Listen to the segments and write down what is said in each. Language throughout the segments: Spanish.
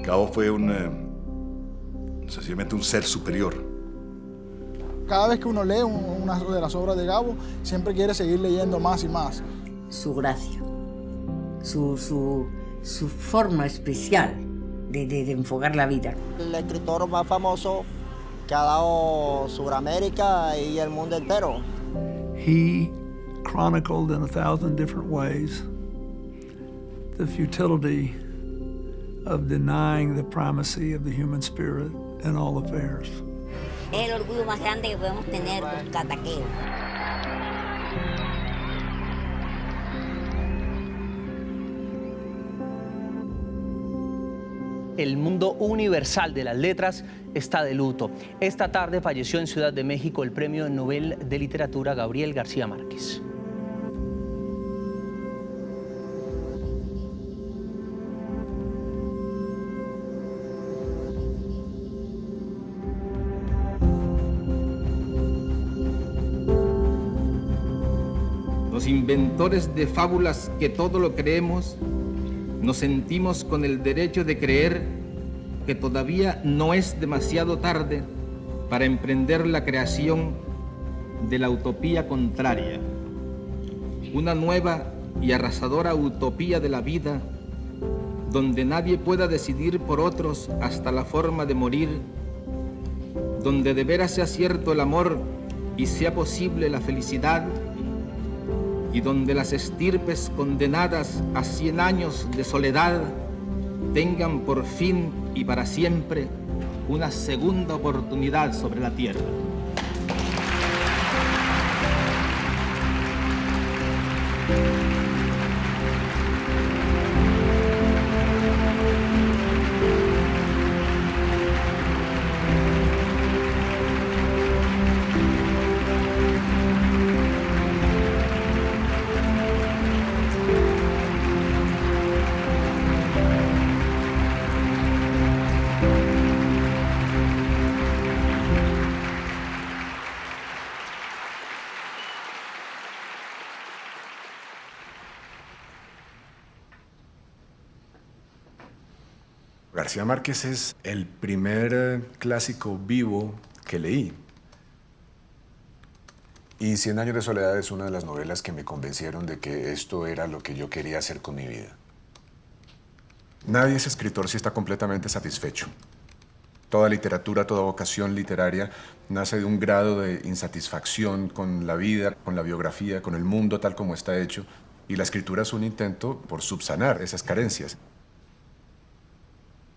Gabo fue sencillamente un ser superior. Cada vez que uno lee una de las obras de Gabo, siempre quiere seguir leyendo más y más. Su gracia, su forma especial de enfocar la vida. El escritor más famoso que ha dado Sudamérica y el mundo entero. He chronicled in 1,000 different ways the futility of denying the primacy of the human spirit in all affairs. Es el orgullo más grande que podemos tener los cataqueos. El mundo universal de las letras está de luto. Esta tarde falleció en Ciudad de México el Premio Nobel de Literatura Gabriel García Márquez. Los inventores de fábulas que todo lo creemos, nos sentimos con el derecho de creer que todavía no es demasiado tarde para emprender la creación de la utopía contraria, una nueva y arrasadora utopía de la vida, donde nadie pueda decidir por otros hasta la forma de morir, donde de veras sea cierto el amor y sea posible la felicidad, y donde las estirpes condenadas a 100 años de soledad tengan por fin y para siempre una segunda oportunidad sobre la tierra. García Márquez es el primer clásico vivo que leí. Y 100 años de soledad es una de las novelas que me convencieron de que esto era lo que yo quería hacer con mi vida. Nadie es escritor si está completamente satisfecho. Toda literatura, toda vocación literaria nace de un grado de insatisfacción con la vida, con la biografía, con el mundo tal como está hecho. Y la escritura es un intento por subsanar esas carencias.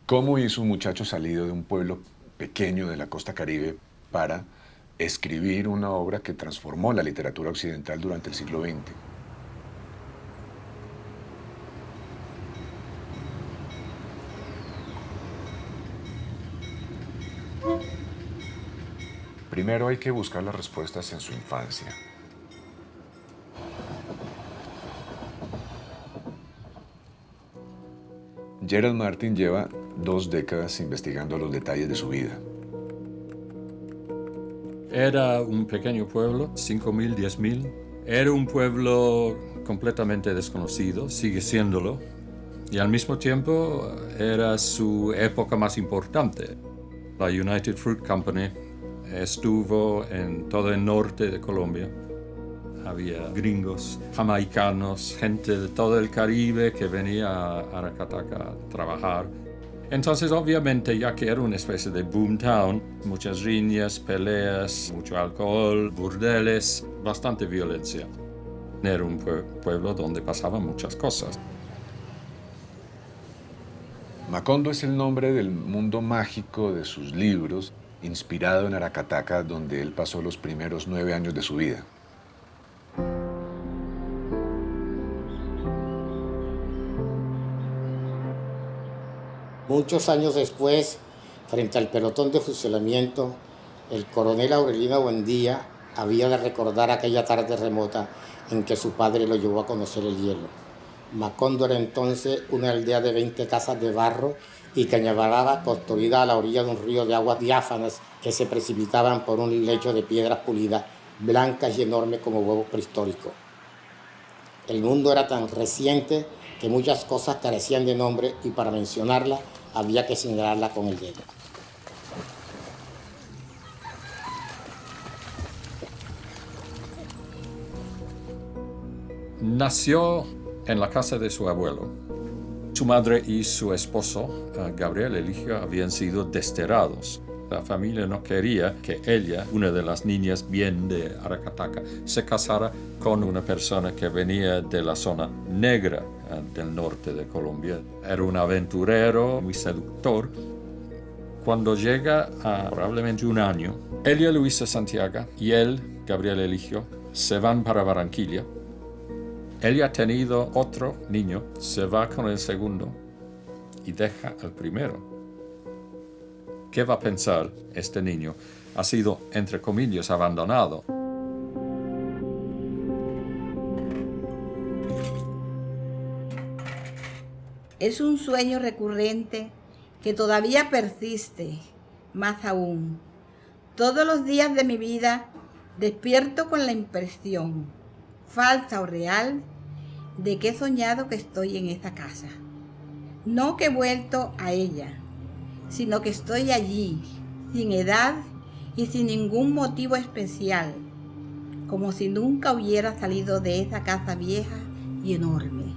¿Cómo hizo un muchacho salido de un pueblo pequeño de la costa caribe para escribir una obra que transformó la literatura occidental durante el siglo XX? Primero hay que buscar las respuestas en su infancia. Gerald Martin lleva 2 décadas investigando los detalles de su vida. Era un pequeño pueblo, 5.000, 10.000. Era un pueblo completamente desconocido, sigue siéndolo. Y al mismo tiempo era su época más importante. La United Fruit Company estuvo en todo el norte de Colombia. Había gringos, jamaicanos, gente de todo el Caribe que venía a Aracataca a trabajar. Entonces, obviamente, ya que era una especie de boomtown, muchas riñas, peleas, mucho alcohol, burdeles, bastante violencia. Era un pueblo donde pasaban muchas cosas. Macondo es el nombre del mundo mágico de sus libros, inspirado en Aracataca, donde él pasó los primeros 9 años de su vida. Muchos años después, frente al pelotón de fusilamiento, el coronel Aurelino Buendía había de recordar aquella tarde remota en que su padre lo llevó a conocer el hielo. Macondo era entonces una aldea de 20 casas de barro y cañabarada construida a la orilla de un río de aguas diáfanas que se precipitaban por un lecho de piedras pulidas, blancas y enormes como huevos prehistóricos. El mundo era tan reciente que muchas cosas carecían de nombre y para mencionarlas había que señalarla con el dedo. Nació en la casa de su abuelo. Su madre y su esposo, Gabriel Eligio, habían sido desterrados. La familia no quería que ella, una de las niñas bien de Aracataca, se casara con una persona que venía de la zona negra del norte de Colombia. Era un aventurero muy seductor. Cuando llega a probablemente 1 año, Elia Luisa Santiago y él, Gabriel Eligio, se van para Barranquilla. Él ha tenido otro niño, se va con el segundo y deja al primero. ¿Qué va a pensar este niño? Ha sido, entre comillas, abandonado. Es un sueño recurrente que todavía persiste, más aún. Todos los días de mi vida despierto con la impresión, falsa o real, de que he soñado que estoy en esa casa. No que he vuelto a ella, sino que estoy allí, sin edad y sin ningún motivo especial, como si nunca hubiera salido de esa casa vieja y enorme.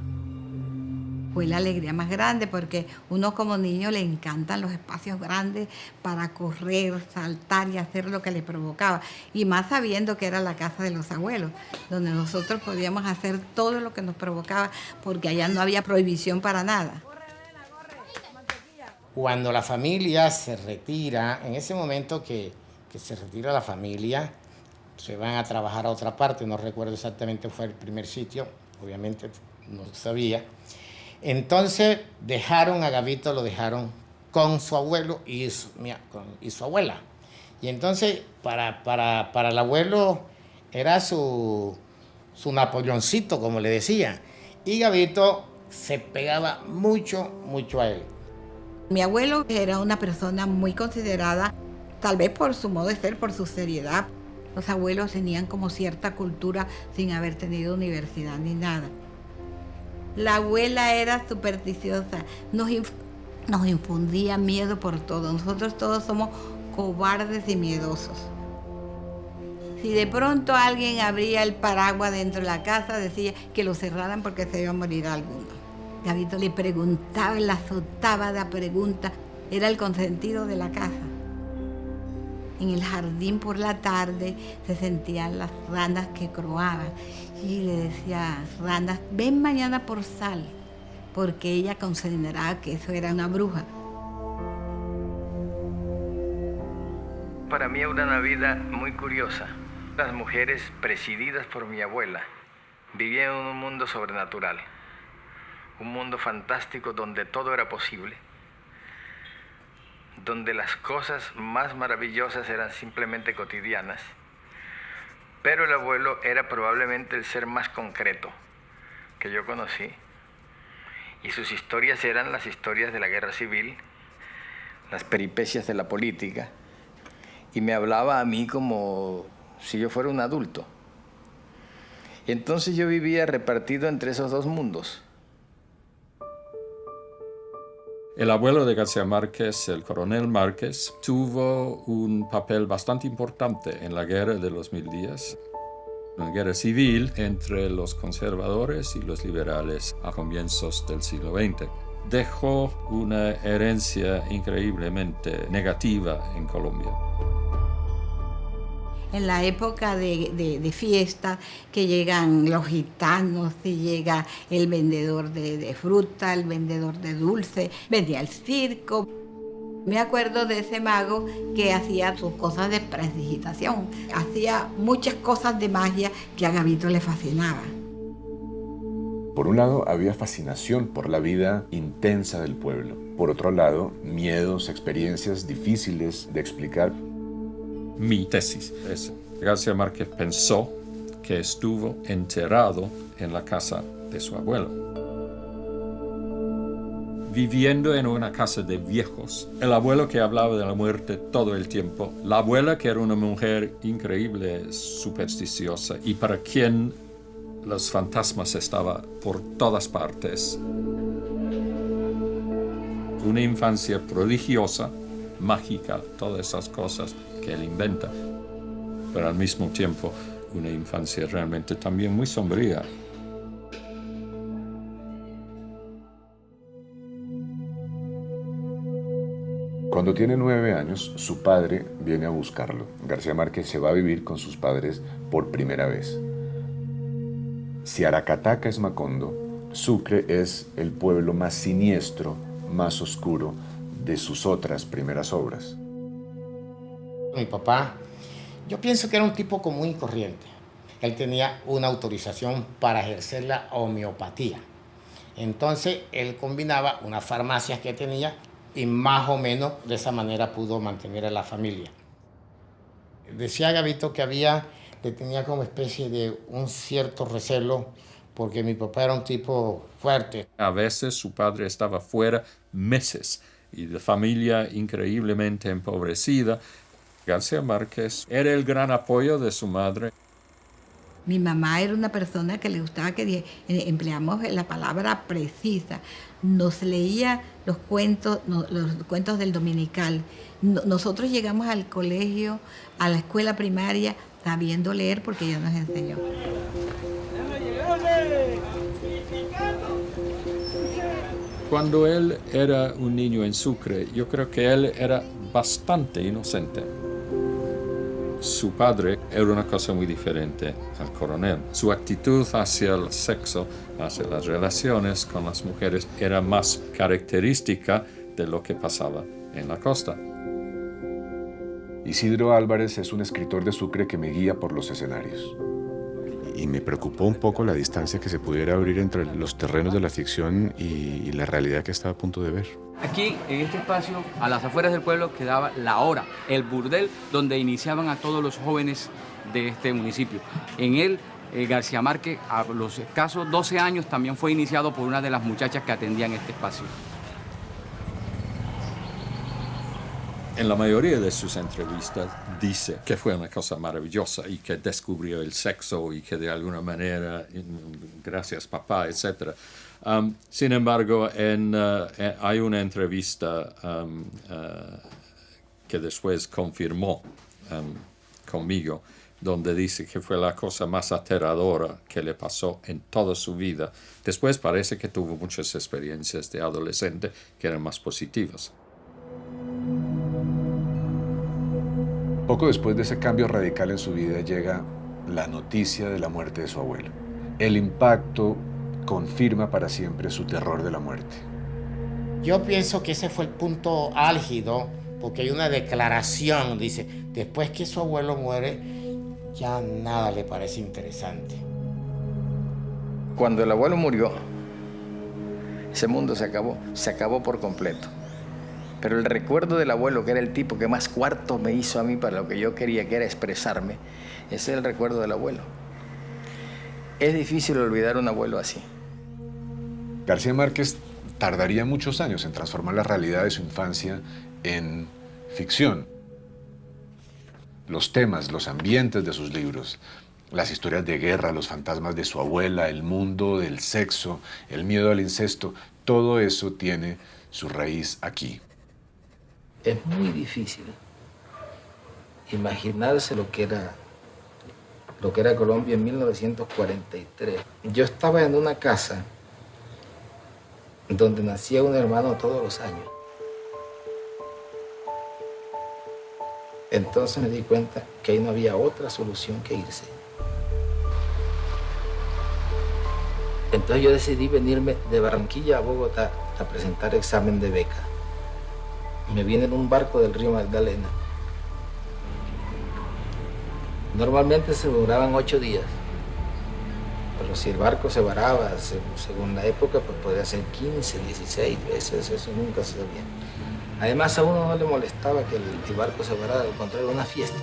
Fue la alegría más grande porque uno como niño le encantan los espacios grandes para correr, saltar y hacer lo que le provocaba. Y más sabiendo que era la casa de los abuelos, donde nosotros podíamos hacer todo lo que nos provocaba porque allá no había prohibición para nada. Cuando la familia se retira, en ese momento que se retira la familia, se van a trabajar a otra parte, no recuerdo exactamente fue el primer sitio, obviamente no sabía. Entonces dejaron a Gabito, lo dejaron con su abuelo y su abuela. Y entonces para el abuelo era su Napoleoncito, como le decía. Y Gabito se pegaba mucho a él. Mi abuelo era una persona muy considerada, tal vez por su modo de ser, por su seriedad. Los abuelos tenían como cierta cultura sin haber tenido universidad ni nada. La abuela era supersticiosa, nos infundía miedo por todo. Nosotros todos somos cobardes y miedosos. Si de pronto alguien abría el paraguas dentro de la casa, decía que lo cerraran porque se iba a morir alguno. Gabito le preguntaba, la azotaba de preguntas, era el consentido de la casa. En el jardín por la tarde se sentían las ranas que croaban y le decía, ranas, ven mañana por sal, porque ella consideraba que eso era una bruja. Para mí era una vida muy curiosa. Las mujeres presididas por mi abuela vivían en un mundo sobrenatural, un mundo fantástico donde todo era posible, donde las cosas más maravillosas eran simplemente cotidianas. Pero el abuelo era probablemente el ser más concreto que yo conocí. Y sus historias eran las historias de la guerra civil, las peripecias de la política. Y me hablaba a mí como si yo fuera un adulto. Y entonces yo vivía repartido entre esos dos mundos. El abuelo de García Márquez, el coronel Márquez, tuvo un papel bastante importante en la guerra de los 1000 días, una guerra civil entre los conservadores y los liberales a comienzos del siglo XX. Dejó una herencia increíblemente negativa en Colombia. En la época de fiesta, que llegan los gitanos, y llega el vendedor de fruta, el vendedor de dulce, venía el circo. Me acuerdo de ese mago que hacía sus cosas de prestidigitación, hacía muchas cosas de magia que a Gabito le fascinaba. Por un lado, había fascinación por la vida intensa del pueblo. Por otro lado, miedos, experiencias difíciles de explicar. Mi tesis es, García Márquez pensó que estuvo enterrado en la casa de su abuelo. Viviendo en una casa de viejos. El abuelo que hablaba de la muerte todo el tiempo. La abuela que era una mujer increíble, supersticiosa y para quien los fantasmas estaban por todas partes. Una infancia prodigiosa, mágica, todas esas cosas que él inventa, pero al mismo tiempo una infancia realmente también muy sombría. Cuando tiene 9 años, su padre viene a buscarlo. García Márquez se va a vivir con sus padres por primera vez. Si Aracataca es Macondo, Sucre es el pueblo más siniestro, más oscuro de sus otras primeras obras. Mi papá, yo pienso que era un tipo común y corriente. Él tenía una autorización para ejercer la homeopatía. Entonces, él combinaba unas farmacias que tenía y más o menos de esa manera pudo mantener a la familia. Decía Gabito que le tenía como especie de un cierto recelo porque mi papá era un tipo fuerte. A veces su padre estaba fuera meses y la familia increíblemente empobrecida. García Márquez era el gran apoyo de su madre. Mi mamá era una persona que le gustaba que empleamos la palabra precisa. Nos leía los cuentos del dominical. Nosotros llegamos al colegio, a la escuela primaria, sabiendo leer porque ella nos enseñó. Cuando él era un niño en Sucre, yo creo que él era bastante inocente. Su padre era una cosa muy diferente al coronel. Su actitud hacia el sexo, hacia las relaciones con las mujeres, era más característica de lo que pasaba en la costa. Isidro Álvarez es un escritor de Sucre que me guía por los escenarios. Y me preocupó un poco la distancia que se pudiera abrir entre los terrenos de la ficción y la realidad que estaba a punto de ver. Aquí, en este espacio, a las afueras del pueblo, quedaba La Hora, el burdel donde iniciaban a todos los jóvenes de este municipio. En él, García Márquez, a los escasos 12 años, también fue iniciado por una de las muchachas que atendían este espacio. En la mayoría de sus entrevistas dice que fue una cosa maravillosa y que descubrió el sexo y que de alguna manera, gracias papá, etc. Sin embargo, hay una entrevista que después confirmó conmigo, donde dice que fue la cosa más aterradora que le pasó en toda su vida. Después parece que tuvo muchas experiencias de adolescente que eran más positivas. Poco después de ese cambio radical en su vida llega la noticia de la muerte de su abuelo. El impacto confirma para siempre su terror de la muerte. Yo pienso que ese fue el punto álgido, porque hay una declaración, dice, después que su abuelo muere, ya nada le parece interesante. Cuando el abuelo murió, ese mundo se acabó por completo. Pero el recuerdo del abuelo, que era el tipo que más cuarto me hizo a mí para lo que yo quería, que era expresarme, ese es el recuerdo del abuelo. Es difícil olvidar un abuelo así. García Márquez tardaría muchos años en transformar la realidad de su infancia en ficción. Los temas, los ambientes de sus libros, las historias de guerra, los fantasmas de su abuela, el mundo del sexo, el miedo al incesto, todo eso tiene su raíz aquí. Es muy difícil imaginarse lo que era Colombia en 1943. Yo estaba en una casa donde nacía un hermano todos los años. Entonces me di cuenta que ahí no había otra solución que irse. Entonces yo decidí venirme de Barranquilla a Bogotá a presentar examen de beca. Me vine en un barco del río Magdalena. Normalmente se duraban 8 días, pero si el barco se varaba, según la época, pues podría ser 15, 16 veces, eso nunca se sabía. Además, a uno no le molestaba que el barco se varara, al contrario, era una fiesta.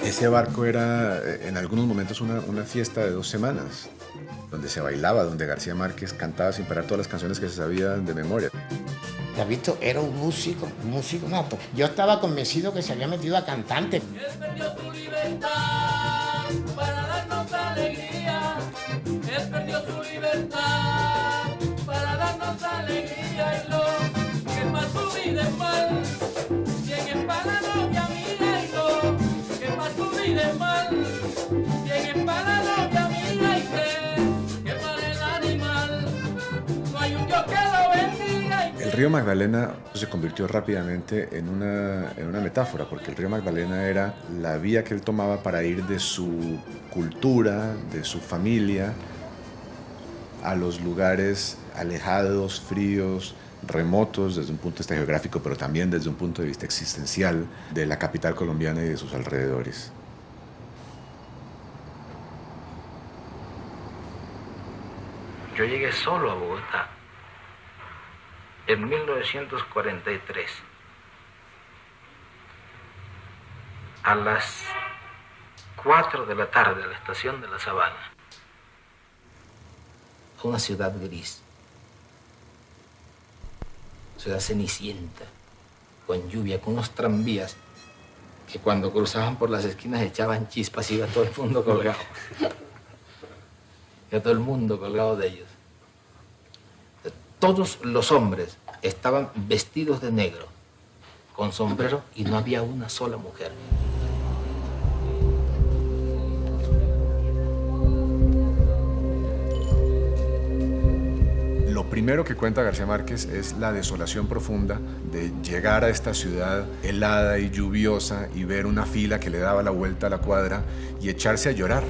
Ese barco era en algunos momentos una fiesta de 2 semanas, donde se bailaba, donde García Márquez cantaba sin parar todas las canciones que se sabía de memoria. Gavito era un músico nato. Yo estaba convencido que se había metido a cantante. Él perdió su libertad para darnos alegría. Él perdió su libertad para darnos alegría. Y lo que para su vida es mal, quien es para la novia mía. Y lo que para su vida es mal, quien es para la novia mía. Y que para el animal no hay un Dios que lo bendiga. El río Magdalena se convirtió rápidamente en una metáfora, porque el río Magdalena era la vía que él tomaba para ir de su cultura, de su familia, a los lugares alejados, fríos, remotos desde un punto de vista geográfico, pero también desde un punto de vista existencial de la capital colombiana y de sus alrededores. Yo llegué solo a Bogotá en 1943 a las 4 de la tarde a la estación de La Sabana, una ciudad gris, ciudad cenicienta, con lluvia, con unos tranvías que cuando cruzaban por las esquinas echaban chispas y iba todo el mundo colgado. Iba todo el mundo colgado de ellos. Todos los hombres estaban vestidos de negro, con sombrero, y no había una sola mujer. Lo primero que cuenta García Márquez es la desolación profunda de llegar a esta ciudad helada y lluviosa y ver una fila que le daba la vuelta a la cuadra y echarse a llorar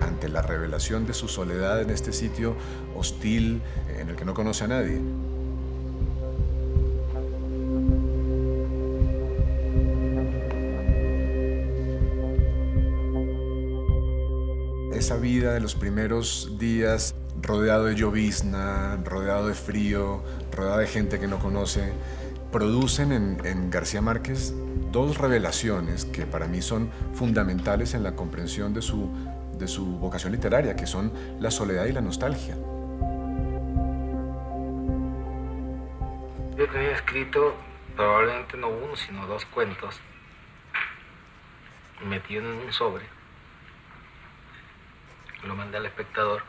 ante la revelación de su soledad en este sitio hostil en el que no conoce a nadie. Esa vida de los primeros días, rodeado de llovizna, rodeado de frío, rodeado de gente que no conoce, producen en García Márquez dos revelaciones que para mí son fundamentales en la comprensión de su vocación literaria, que son la soledad y la nostalgia. Yo tenía escrito probablemente no uno, sino 2 cuentos metido en un sobre. Lo mandé al Espectador.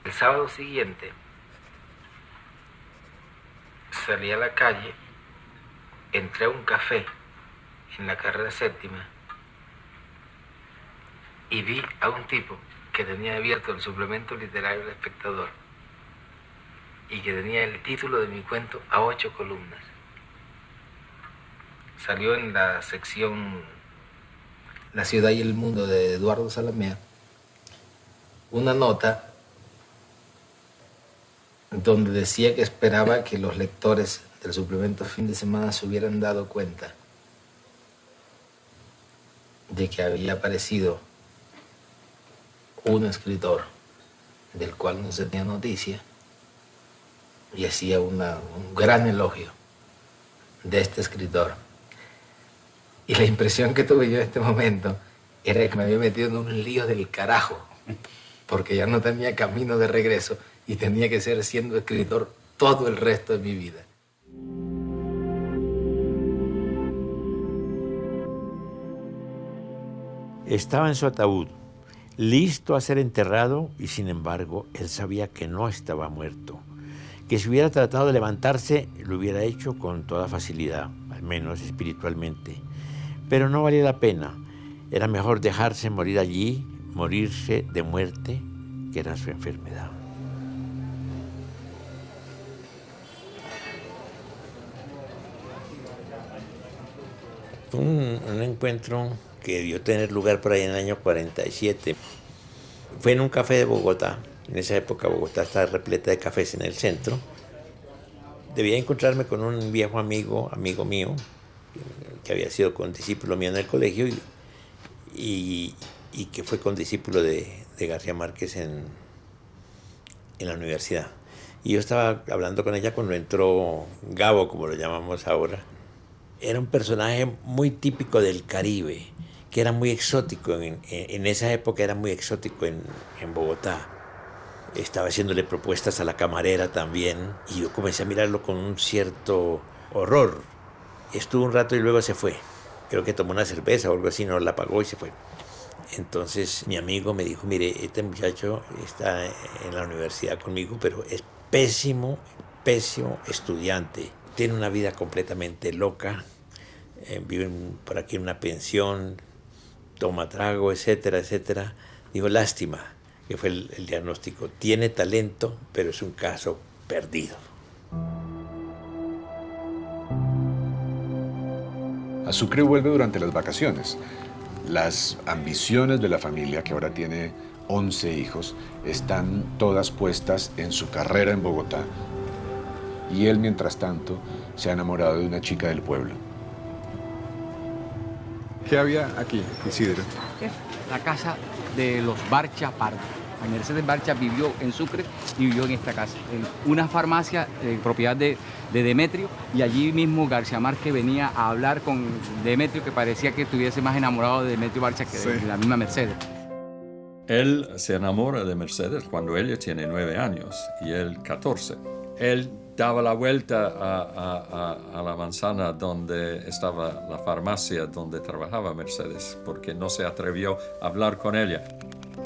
El sábado siguiente salí a la calle, entré a un café en la carrera 7ª y vi a un tipo que tenía abierto el suplemento literario del Espectador y que tenía el título de mi cuento a 8 columnas. Salió en la sección La ciudad y el mundo de Eduardo Salamea una nota donde decía que esperaba que los lectores del suplemento Fin de Semana se hubieran dado cuenta de que había aparecido un escritor del cual no se tenía noticia, y hacía un gran elogio de este escritor. Y la impresión que tuve yo en este momento era que me había metido en un lío del carajo, porque ya no tenía camino de regreso y tenía que ser siendo escritor todo el resto de mi vida. Estaba en su ataúd, listo a ser enterrado, y sin embargo él sabía que no estaba muerto, que si hubiera tratado de levantarse lo hubiera hecho con toda facilidad, al menos espiritualmente, pero no valía la pena. Era mejor dejarse morir allí, morirse de muerte, que era su enfermedad. Fue un encuentro que debió tener lugar por ahí en el año 47. Fue en un café de Bogotá. En esa época Bogotá estaba repleta de cafés en el centro. Debía encontrarme con un viejo amigo mío, que había sido condiscípulo mío en el colegio y que fue condiscípulo de García Márquez en la universidad. Y yo estaba hablando con ella cuando entró Gabo, como lo llamamos ahora. Era un personaje muy típico del Caribe, que era muy exótico. En esa época era muy exótico en Bogotá. Estaba haciéndole propuestas a la camarera también y yo comencé a mirarlo con un cierto horror. Estuvo un rato y luego se fue. Creo que tomó una cerveza o algo así, no la pagó y se fue. Entonces mi amigo me dijo, mire, este muchacho está en la universidad conmigo, pero es pésimo estudiante. Tiene una vida completamente loca, vive por aquí en una pensión, toma trago, etcétera, etcétera. Digo, lástima, que fue el diagnóstico. Tiene talento, pero es un caso perdido. A Sucre vuelve durante las vacaciones. Las ambiciones de la familia, que ahora tiene 11 hijos, están todas puestas en su carrera en Bogotá. Y él, mientras tanto, se ha enamorado de una chica del pueblo. ¿Qué había aquí, Isidro? La casa de los Barcha Pardo. Mercedes Barcha vivió en Sucre y vivió en esta casa, en una farmacia propiedad de Demetrio, y allí mismo García Márquez venía a hablar con Demetrio, que parecía que estuviese más enamorado de Demetrio Barcha que de la misma Mercedes. Él se enamora de Mercedes cuando ella tiene 9 años y él 14. Él daba la vuelta a la manzana donde estaba la farmacia donde trabajaba Mercedes porque no se atrevió a hablar con ella.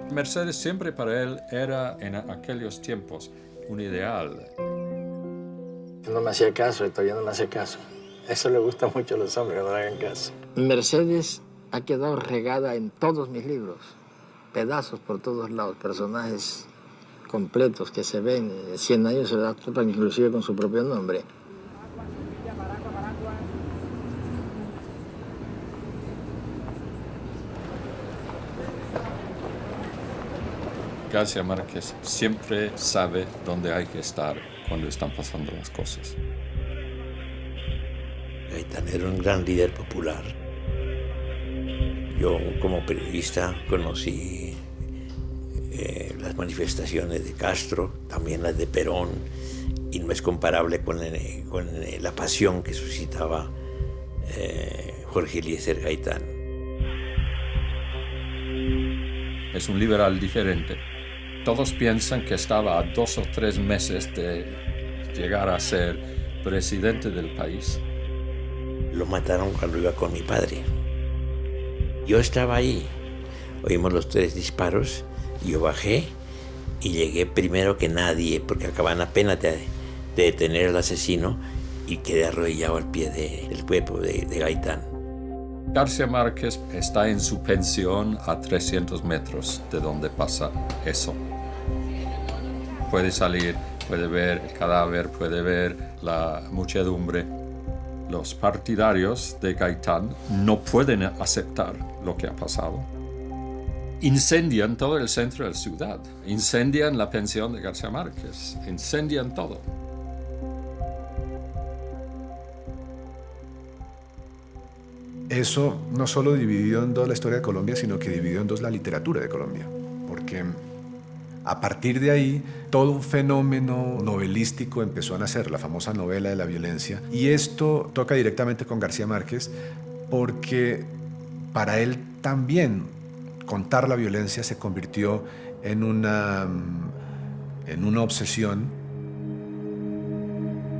Mercedes siempre para él era, en aquellos tiempos, un ideal. No me hacía caso y todavía no me hace caso. Eso le gusta mucho a los hombres, que no le hagan caso. Mercedes ha quedado regada en todos mis libros. Pedazos por todos lados, personajes completos que se ven. 100 años se da inclusive con su propio nombre. García Márquez siempre sabe dónde hay que estar cuando están pasando las cosas. Gaitán era un gran líder popular. Yo, como periodista, conocí las manifestaciones de Castro, también las de Perón, y no es comparable con la pasión que suscitaba Jorge Eliezer Gaitán. Es un liberal diferente. Todos piensan que estaba a 2 o 3 meses de llegar a ser presidente del país. Lo mataron cuando iba con mi padre. Yo estaba ahí. Oímos los 3 disparos. Yo bajé y llegué primero que nadie porque acababan apenas de detener al asesino y quedé arrodillado al pie del cuerpo de Gaitán. García Márquez está en su pensión a 300 metros de donde pasa eso. Puede salir, puede ver el cadáver, puede ver la muchedumbre. Los partidarios de Gaitán no pueden aceptar lo que ha pasado. Incendian todo el centro de la ciudad, incendian la pensión de García Márquez, incendian todo. Eso no solo dividió en 2 la historia de Colombia, sino que dividió en 2 la literatura de Colombia. Porque a partir de ahí, todo un fenómeno novelístico empezó a nacer, la famosa novela de la violencia. Y esto toca directamente con García Márquez, porque para él también contar la violencia se convirtió en una obsesión.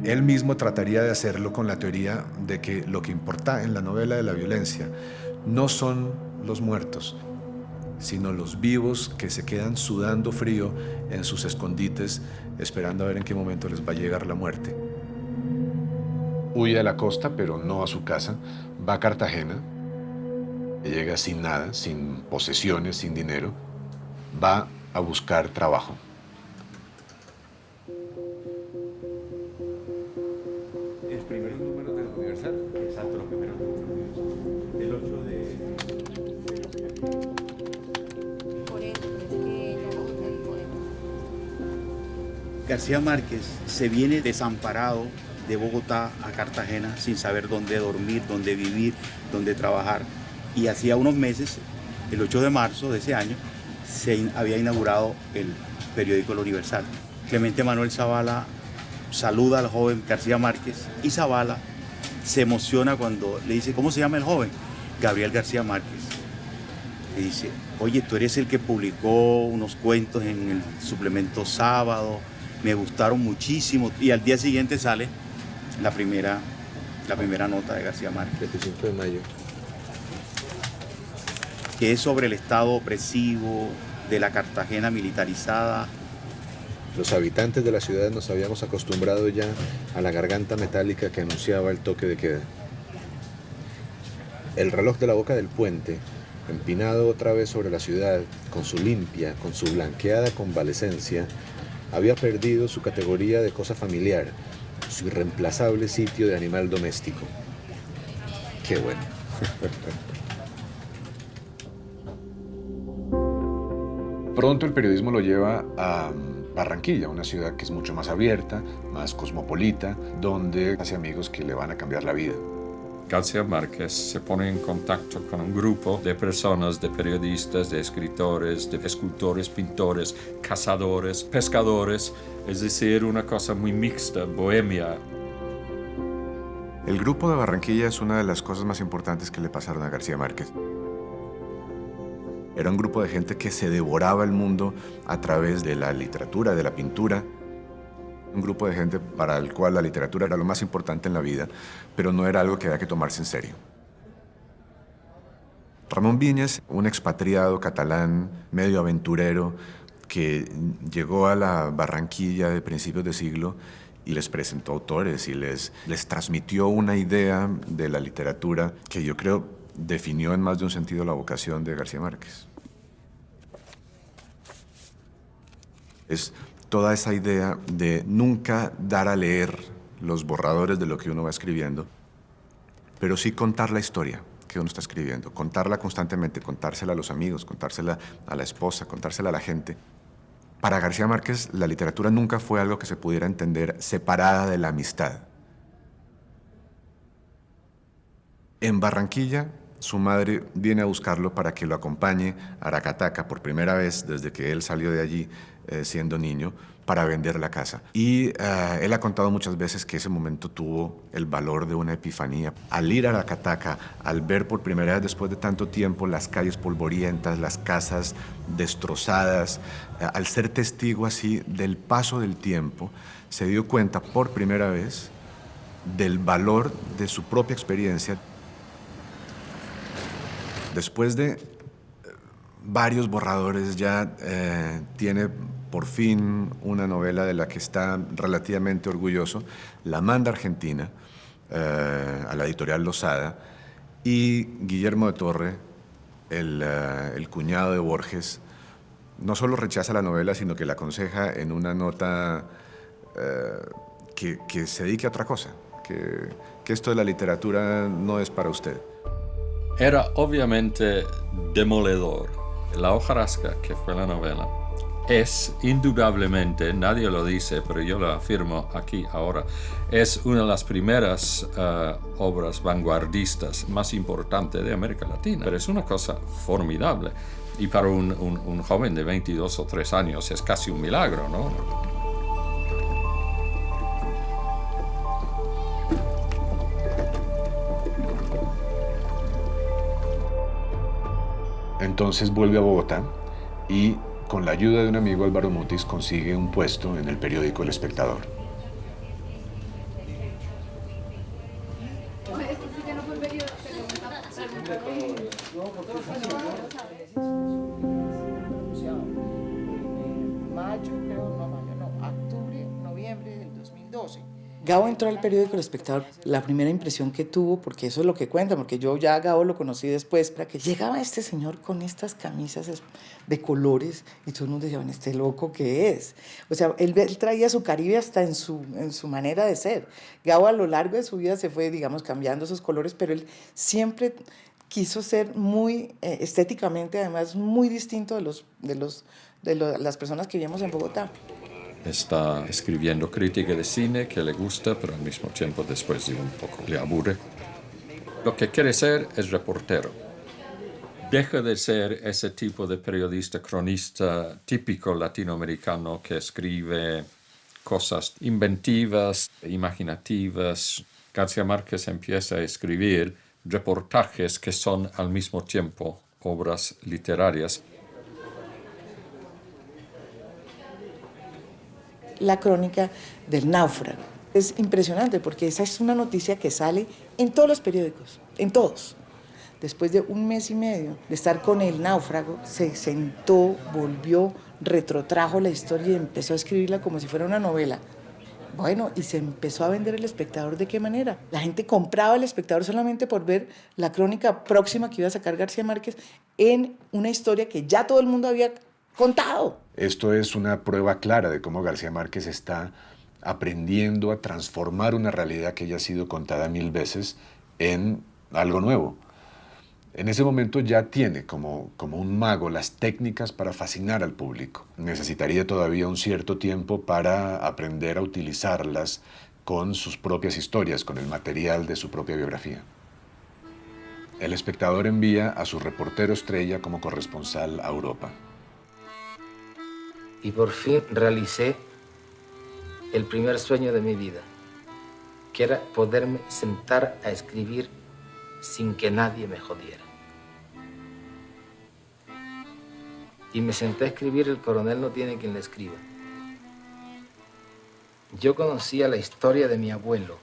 Él mismo trataría de hacerlo con la teoría de que lo que importa en la novela de la violencia no son los muertos, sino los vivos que se quedan sudando frío en sus escondites, esperando a ver en qué momento les va a llegar la muerte. Huye a la costa, pero no a su casa, va a Cartagena, llega sin nada, sin posesiones, sin dinero, va a buscar trabajo. Los primeros números del Universal, exacto, los primeros números del 8 de... García Márquez se viene desamparado de Bogotá a Cartagena sin saber dónde dormir, dónde vivir, dónde trabajar. Y hacía unos meses, el 8 de marzo de ese año, se había inaugurado el periódico El Universal. Clemente Manuel Zavala saluda al joven García Márquez y Zavala se emociona cuando le dice, ¿cómo se llama el joven? Gabriel García Márquez. y dice, oye, tú eres el que publicó unos cuentos en el suplemento Sábado, me gustaron muchísimo. Y al día siguiente sale la primera nota de García Márquez. 25 de mayo. Que es sobre el estado opresivo de la Cartagena militarizada. Los habitantes de la ciudad nos habíamos acostumbrado ya a la garganta metálica que anunciaba el toque de queda. El reloj de la boca del puente, empinado otra vez sobre la ciudad, con su limpia, con su blanqueada convalescencia, había perdido su categoría de cosa familiar, su irreemplazable sitio de animal doméstico. Qué bueno. Pronto el periodismo lo lleva a Barranquilla, una ciudad que es mucho más abierta, más cosmopolita, donde hace amigos que le van a cambiar la vida. García Márquez se pone en contacto con un grupo de personas, de periodistas, de escritores, de escultores, pintores, cazadores, pescadores, es decir, una cosa muy mixta, bohemia. El grupo de Barranquilla es una de las cosas más importantes que le pasaron a García Márquez. Era un grupo de gente que se devoraba el mundo a través de la literatura, de la pintura. Un grupo de gente para el cual la literatura era lo más importante en la vida, pero no era algo que había que tomarse en serio. Ramón Viñas, un expatriado catalán, medio aventurero, que llegó a la Barranquilla de principios de siglo y les presentó autores y les transmitió una idea de la literatura que yo creo definió en más de un sentido la vocación de García Márquez. Es toda esa idea de nunca dar a leer los borradores de lo que uno va escribiendo, pero sí contar la historia que uno está escribiendo, contarla constantemente, contársela a los amigos, contársela a la esposa, contársela a la gente. Para García Márquez, la literatura nunca fue algo que se pudiera entender separada de la amistad. En Barranquilla, su madre viene a buscarlo para que lo acompañe a Aracataca por primera vez desde que él salió de allí siendo niño para vender la casa. Y él ha contado muchas veces que ese momento tuvo el valor de una epifanía. Al ir a Aracataca, al ver por primera vez después de tanto tiempo las calles polvorientas, las casas destrozadas, al ser testigo así del paso del tiempo, se dio cuenta por primera vez del valor de su propia experiencia. Después de varios borradores ya tiene por fin una novela de la que está relativamente orgulloso, la manda a Argentina, a la editorial Losada, y Guillermo de Torre, el cuñado de Borges, no solo rechaza la novela, sino que la aconseja en una nota que se dedique a otra cosa, que esto de la literatura no es para usted. Era obviamente demoledor. La hojarasca, que fue la novela, es indudablemente, nadie lo dice, pero yo lo afirmo aquí ahora, es una de las primeras obras vanguardistas más importantes de América Latina. Pero es una cosa formidable. Y para un joven de 22 o 3 años es casi un milagro, ¿no? Entonces vuelve a Bogotá y, con la ayuda de un amigo, Álvaro Mutis, consigue un puesto en el periódico El Espectador. Octubre, noviembre del 2012. Gabo entró al periódico El Espectador, la primera impresión que tuvo, porque eso es lo que cuenta, porque yo ya a Gabo lo conocí después, para que llegaba este señor con estas camisas de colores y todo el mundo decía, bueno, ¿este loco qué es? O sea, él traía su Caribe hasta en su manera de ser. Gabo a lo largo de su vida se fue, digamos, cambiando esos colores, pero él siempre quiso ser muy estéticamente, además, muy distinto de las personas que vivimos en Bogotá. Está escribiendo crítica de cine que le gusta, pero al mismo tiempo después de un poco le aburre. Lo que quiere ser es reportero. Deja de ser ese tipo de periodista cronista típico latinoamericano que escribe cosas inventivas, imaginativas. García Márquez empieza a escribir reportajes que son al mismo tiempo obras literarias. La crónica del náufrago. Es impresionante porque esa es una noticia que sale en todos los periódicos, en todos. Después de un mes y medio de estar con el náufrago, se sentó, volvió, retrotrajo la historia y empezó a escribirla como si fuera una novela. Bueno, y se empezó a vender El Espectador. ¿De qué manera? La gente compraba El Espectador solamente por ver la crónica próxima que iba a sacar García Márquez en una historia que ya todo el mundo había contado. Esto es una prueba clara de cómo García Márquez está aprendiendo a transformar una realidad que ya ha sido contada 1000 veces en algo nuevo. En ese momento ya tiene como un mago las técnicas para fascinar al público. Necesitaría todavía un cierto tiempo para aprender a utilizarlas con sus propias historias, con el material de su propia biografía. El Espectador envía a su reportero estrella como corresponsal a Europa. Y por fin realicé el primer sueño de mi vida, que era poderme sentar a escribir sin que nadie me jodiera. Y me senté a escribir El coronel no tiene quien le escriba. Yo conocía la historia de mi abuelo,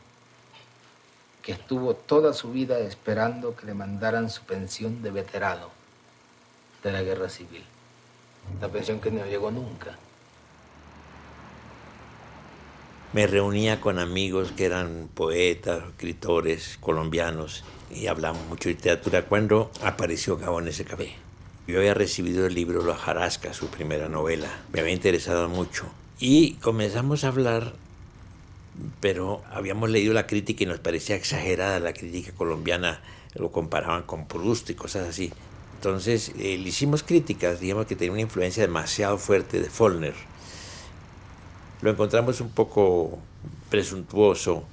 que estuvo toda su vida esperando que le mandaran su pensión de veterano de la guerra civil. La pensión que no llegó nunca. Me reunía con amigos que eran poetas, escritores colombianos y hablamos mucho de literatura cuando apareció Gabo en ese café. Yo había recibido el libro La hojarasca, su primera novela. Me había interesado mucho. Y comenzamos a hablar, pero habíamos leído la crítica y nos parecía exagerada la crítica colombiana. Lo comparaban con Proust y cosas así. Entonces le hicimos críticas, digamos que tenía una influencia demasiado fuerte de Faulkner. Lo encontramos un poco presuntuoso.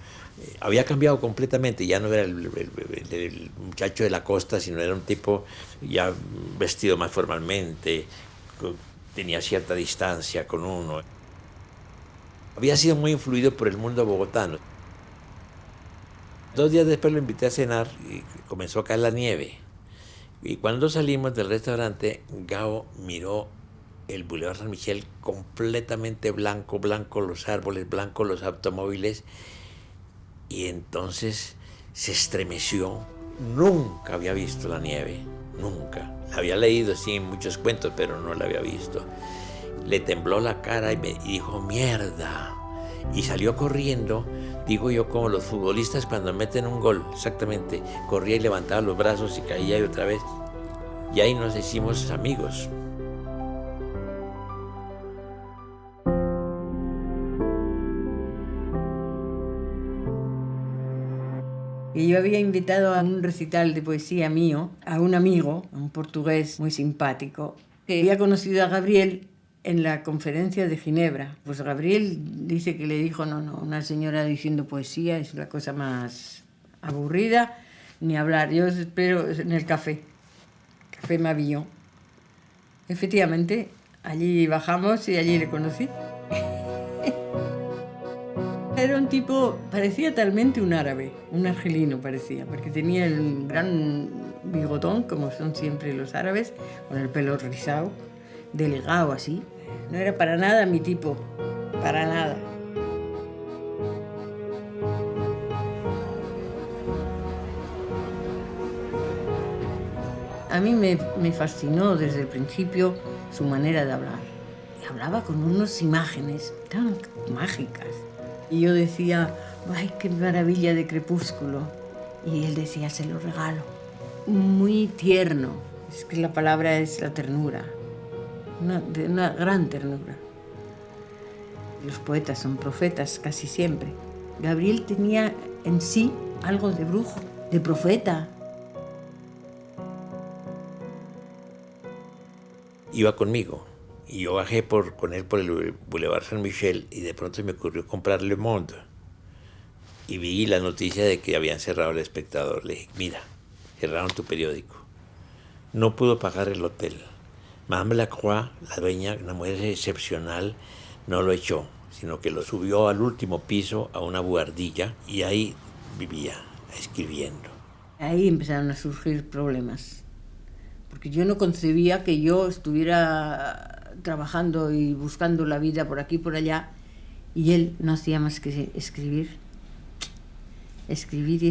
Había cambiado completamente, ya no era el muchacho de la costa, sino era un tipo ya vestido más formalmente, tenía cierta distancia con uno. Había sido muy influido por el mundo bogotano. 2 días después lo invité a cenar y comenzó a caer la nieve. Y cuando salimos del restaurante, Gabo miró el Boulevard San Michel completamente blanco, blanco los árboles, blanco los automóviles, y entonces se estremeció. Nunca había visto la nieve, nunca. La había leído sí en muchos cuentos, pero no la había visto. Le tembló la cara y me dijo, mierda. Y salió corriendo, digo yo, como los futbolistas cuando meten un gol, exactamente. Corría y levantaba los brazos y caía y otra vez. Y ahí nos hicimos amigos. Y yo había invitado a un recital de poesía mío a un amigo, un portugués muy simpático, que había conocido a Gabriel en la conferencia de Ginebra. Pues Gabriel dice que le dijo, no, una señora diciendo poesía es la cosa más aburrida, ni hablar. Yo os espero en el café, Café Mavillon. Efectivamente, allí bajamos y allí le conocí. Era un tipo, parecía talmente un árabe, un argelino parecía, porque tenía el gran bigotón, como son siempre los árabes, con el pelo rizado, delgado así. No era para nada mi tipo, para nada. A mí me fascinó desde el principio su manera de hablar. Hablaba con unas imágenes tan mágicas. Y yo decía, ¡ay, qué maravilla de Crepúsculo! Y él decía, se lo regalo. Muy tierno. Es que la palabra es la ternura. Una gran ternura. Los poetas son profetas casi siempre. Gabriel tenía en sí algo de brujo, de profeta. Iba conmigo. Y yo bajé con él por el Boulevard San Michel y de pronto me ocurrió comprar Le Monde. Y vi la noticia de que habían cerrado El Espectador. Le dije, mira, cerraron tu periódico. No pudo pagar el hotel. Madame Lacroix, la dueña, una mujer excepcional, no lo echó, sino que lo subió al último piso a una buhardilla y ahí vivía, escribiendo. Ahí empezaron a surgir problemas porque yo no concebía que yo estuviera trabajando y buscando la vida por aquí y por allá, y él no hacía más que escribir y escribir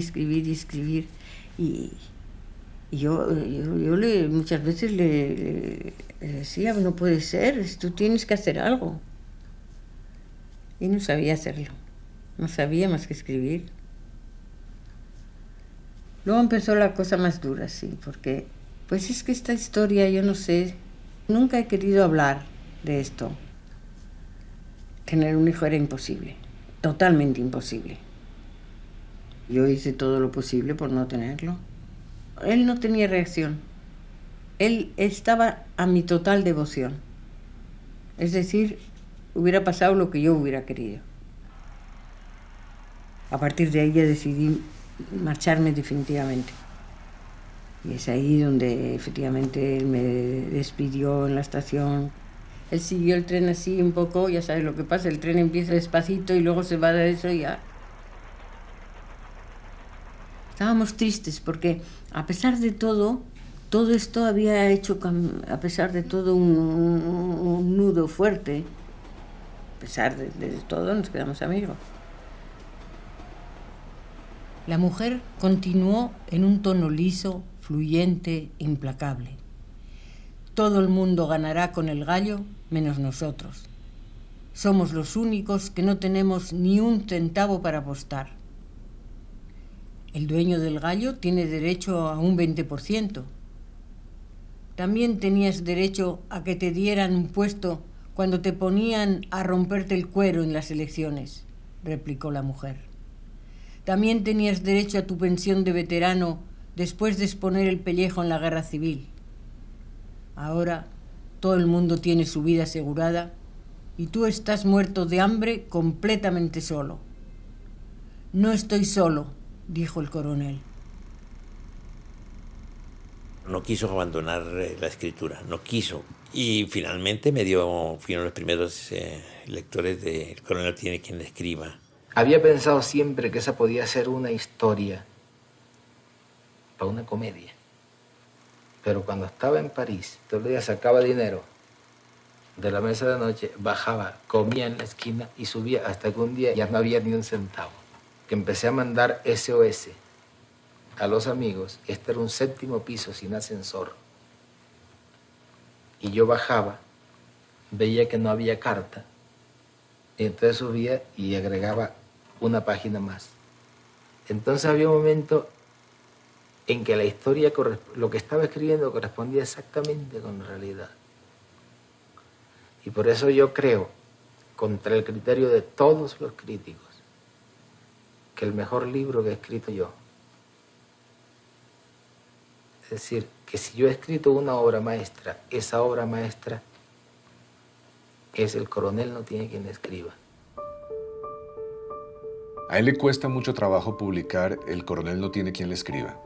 y escribir. Y yo muchas veces le decía, no puede ser, tú tienes que hacer algo. Y no sabía hacerlo, no sabía más que escribir. Luego empezó la cosa más dura, sí, porque pues es que esta historia, yo no sé, nunca he querido hablar de esto. Tener un hijo era imposible, totalmente imposible. Yo hice todo lo posible por no tenerlo. Él no tenía reacción. Él estaba a mi total devoción. Es decir, hubiera pasado lo que yo hubiera querido. A partir de ahí ya decidí marcharme definitivamente. Y es ahí donde efectivamente él me despidió en la estación. Él siguió el tren así un poco, ya sabes lo que pasa, el tren empieza despacito y luego se va de eso y ya. Estábamos tristes porque a pesar de todo esto había hecho, a pesar de todo, un nudo fuerte. A pesar de todo nos quedamos amigos. La mujer continuó en un tono liso, fluyente, implacable. Todo el mundo ganará con el gallo, menos nosotros. Somos los únicos que no tenemos ni un centavo para apostar. El dueño del gallo tiene derecho a un 20%. También tenías derecho a que te dieran un puesto cuando te ponían a romperte el cuero en las elecciones, replicó la mujer. También tenías derecho a tu pensión de veterano después de exponer el pellejo en la guerra civil. Ahora todo el mundo tiene su vida asegurada y tú estás muerto de hambre completamente solo. No estoy solo, dijo el coronel. No quiso abandonar la escritura, no quiso. Y finalmente fueron los primeros lectores de El coronel tiene quien le escriba. Había pensado siempre que esa podía ser una historia para una comedia. Pero cuando estaba en París, todos los días sacaba dinero de la mesa de noche, bajaba, comía en la esquina y subía hasta que un día ya no había ni un centavo. Que empecé a mandar SOS a los amigos. Este era un 7º piso sin ascensor. Y yo bajaba, veía que no había carta, y entonces subía y agregaba una página más. Entonces había un momento en que la historia, lo que estaba escribiendo correspondía exactamente con la realidad. Y por eso yo creo, contra el criterio de todos los críticos, que el mejor libro que he escrito yo. Es decir, que si yo he escrito una obra maestra, esa obra maestra es El coronel no tiene quien le escriba. A él le cuesta mucho trabajo publicar El coronel no tiene quien le escriba.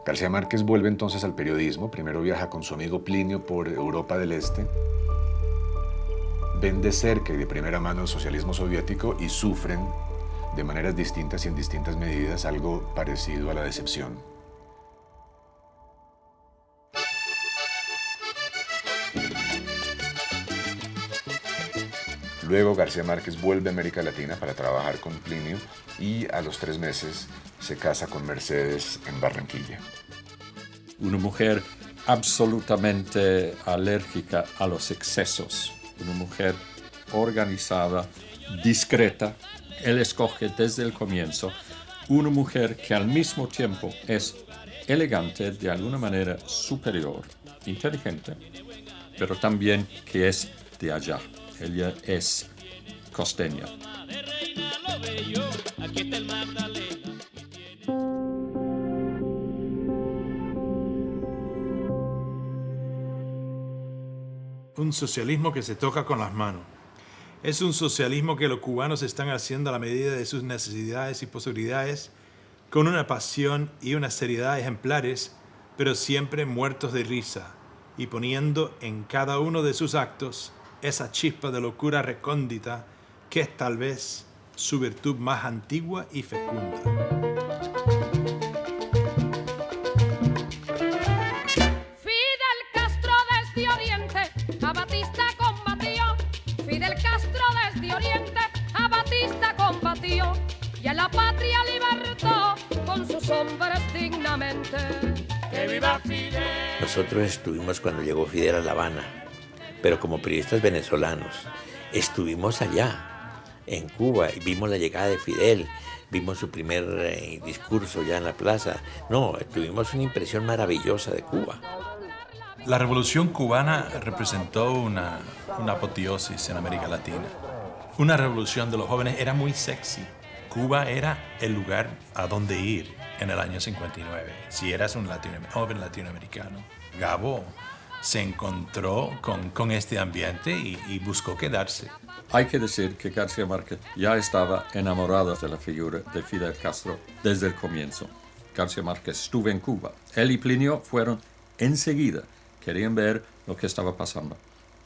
García Márquez vuelve entonces al periodismo. Primero viaja con su amigo Plinio por Europa del Este. Ven de cerca y de primera mano el socialismo soviético y sufren de maneras distintas y en distintas medidas algo parecido a la decepción. Luego García Márquez vuelve a América Latina para trabajar con Plinio y a los 3 meses se casa con Mercedes en Barranquilla. Una mujer absolutamente alérgica a los excesos, una mujer organizada, discreta. Él escoge desde el comienzo una mujer que al mismo tiempo es elegante, de alguna manera superior, inteligente, pero también que es de allá. Ella es costeña. Un socialismo que se toca con las manos. Es un socialismo que los cubanos están haciendo a la medida de sus necesidades y posibilidades, con una pasión y una seriedad ejemplares, pero siempre muertos de risa, y poniendo en cada uno de sus actos esa chispa de locura recóndita que es tal vez su virtud más antigua y fecunda. Fidel y a la patria libertó con sus hombres dignamente. ¡Que viva Fidel! Nosotros estuvimos cuando llegó Fidel a La Habana, pero como periodistas venezolanos, estuvimos allá, en Cuba, y vimos la llegada de Fidel, vimos su primer discurso ya en la plaza. No, tuvimos una impresión maravillosa de Cuba. La Revolución Cubana representó una apoteosis en América Latina. Una revolución de los jóvenes era muy sexy. Cuba era el lugar a donde ir en el año 59, si eras un joven latinoamericano. Gabo se encontró con este ambiente y buscó quedarse. Hay que decir que García Márquez ya estaba enamorado de la figura de Fidel Castro desde el comienzo. García Márquez estuvo en Cuba. Él y Plinio fueron enseguida. Querían ver lo que estaba pasando.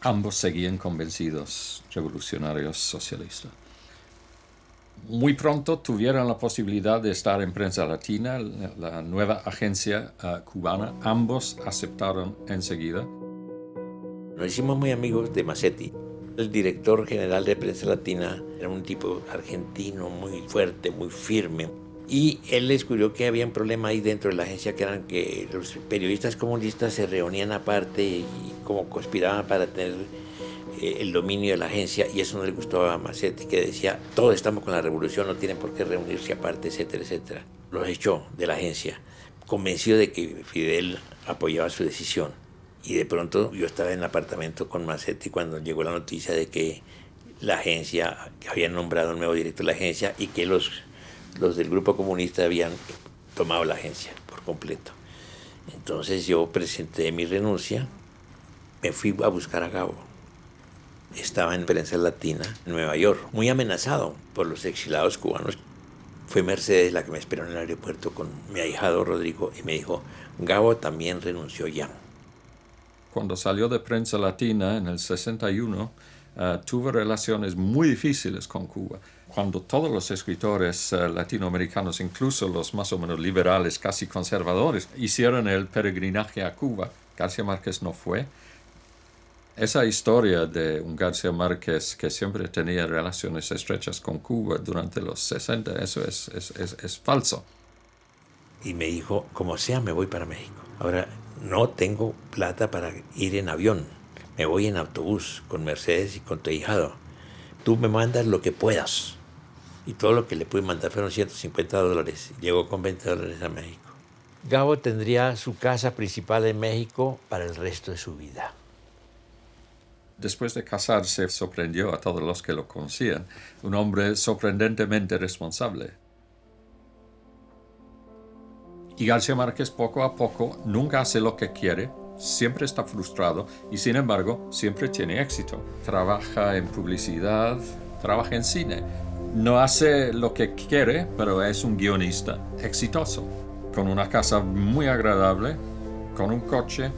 Ambos seguían convencidos revolucionarios socialistas. Muy pronto tuvieron la posibilidad de estar en Prensa Latina, la nueva agencia cubana. Ambos aceptaron enseguida. Nos hicimos muy amigos de Massetti. El director general de Prensa Latina era un tipo argentino muy fuerte, muy firme. Y él descubrió que había un problema ahí dentro de la agencia, que eran que los periodistas comunistas se reunían aparte y como conspiraban para tener el dominio de la agencia, y eso no le gustó a Massetti, que decía, todos estamos con la revolución, no tienen por qué reunirse aparte, etcétera, etcétera. Los echó de la agencia, convencido de que Fidel apoyaba su decisión. Y de pronto yo estaba en el apartamento con Massetti cuando llegó la noticia de que la agencia, que habían nombrado un nuevo director de la agencia y que los del grupo comunista habían tomado la agencia por completo. Entonces yo presenté mi renuncia, me fui a buscar a Gabo. Estaba en Prensa Latina, en Nueva York, muy amenazado por los exilados cubanos. Fue Mercedes la que me esperó en el aeropuerto con mi ahijado Rodrigo y me dijo, Gabo también renunció ya. Cuando salió de Prensa Latina en el 61, tuvo relaciones muy difíciles con Cuba. Cuando todos los escritores latinoamericanos, incluso los más o menos liberales, casi conservadores, hicieron el peregrinaje a Cuba, García Márquez no fue. Esa historia de un García Márquez que siempre tenía relaciones estrechas con Cuba durante los 60, eso es falso. Y me dijo, como sea, me voy para México. Ahora, no tengo plata para ir en avión. Me voy en autobús con Mercedes y con tu ahijado. Tú me mandas lo que puedas. Y todo lo que le pude mandar fueron $150. Llegó con $20 a México. Gabo tendría su casa principal en México para el resto de su vida. Después de casarse, sorprendió a todos los que lo conocían. Un hombre sorprendentemente responsable. Y García Márquez, poco a poco, nunca hace lo que quiere, siempre está frustrado y, sin embargo, siempre tiene éxito. Trabaja en publicidad, trabaja en cine. No hace lo que quiere, pero es un guionista exitoso, con una casa muy agradable, con un coche,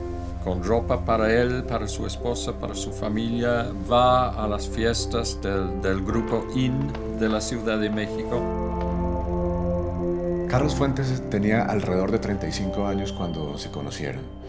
con ropa para él, para su esposa, para su familia. Va a las fiestas del grupo IN de la Ciudad de México. Carlos Fuentes tenía alrededor de 35 años cuando se conocieron.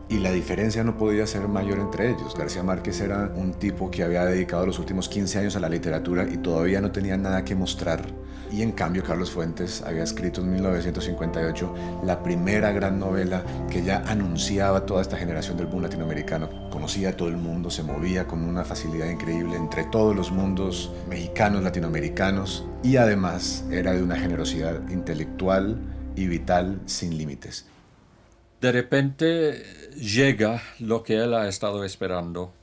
Y la diferencia no podía ser mayor entre ellos. García Márquez era un tipo que había dedicado los últimos 15 años a la literatura y todavía no tenía nada que mostrar. Y en cambio Carlos Fuentes había escrito en 1958 la primera gran novela que ya anunciaba toda esta generación del boom latinoamericano. Conocía a todo el mundo, se movía con una facilidad increíble entre todos los mundos mexicanos, latinoamericanos, y además era de una generosidad intelectual y vital sin límites. De repente llega lo que él ha estado esperando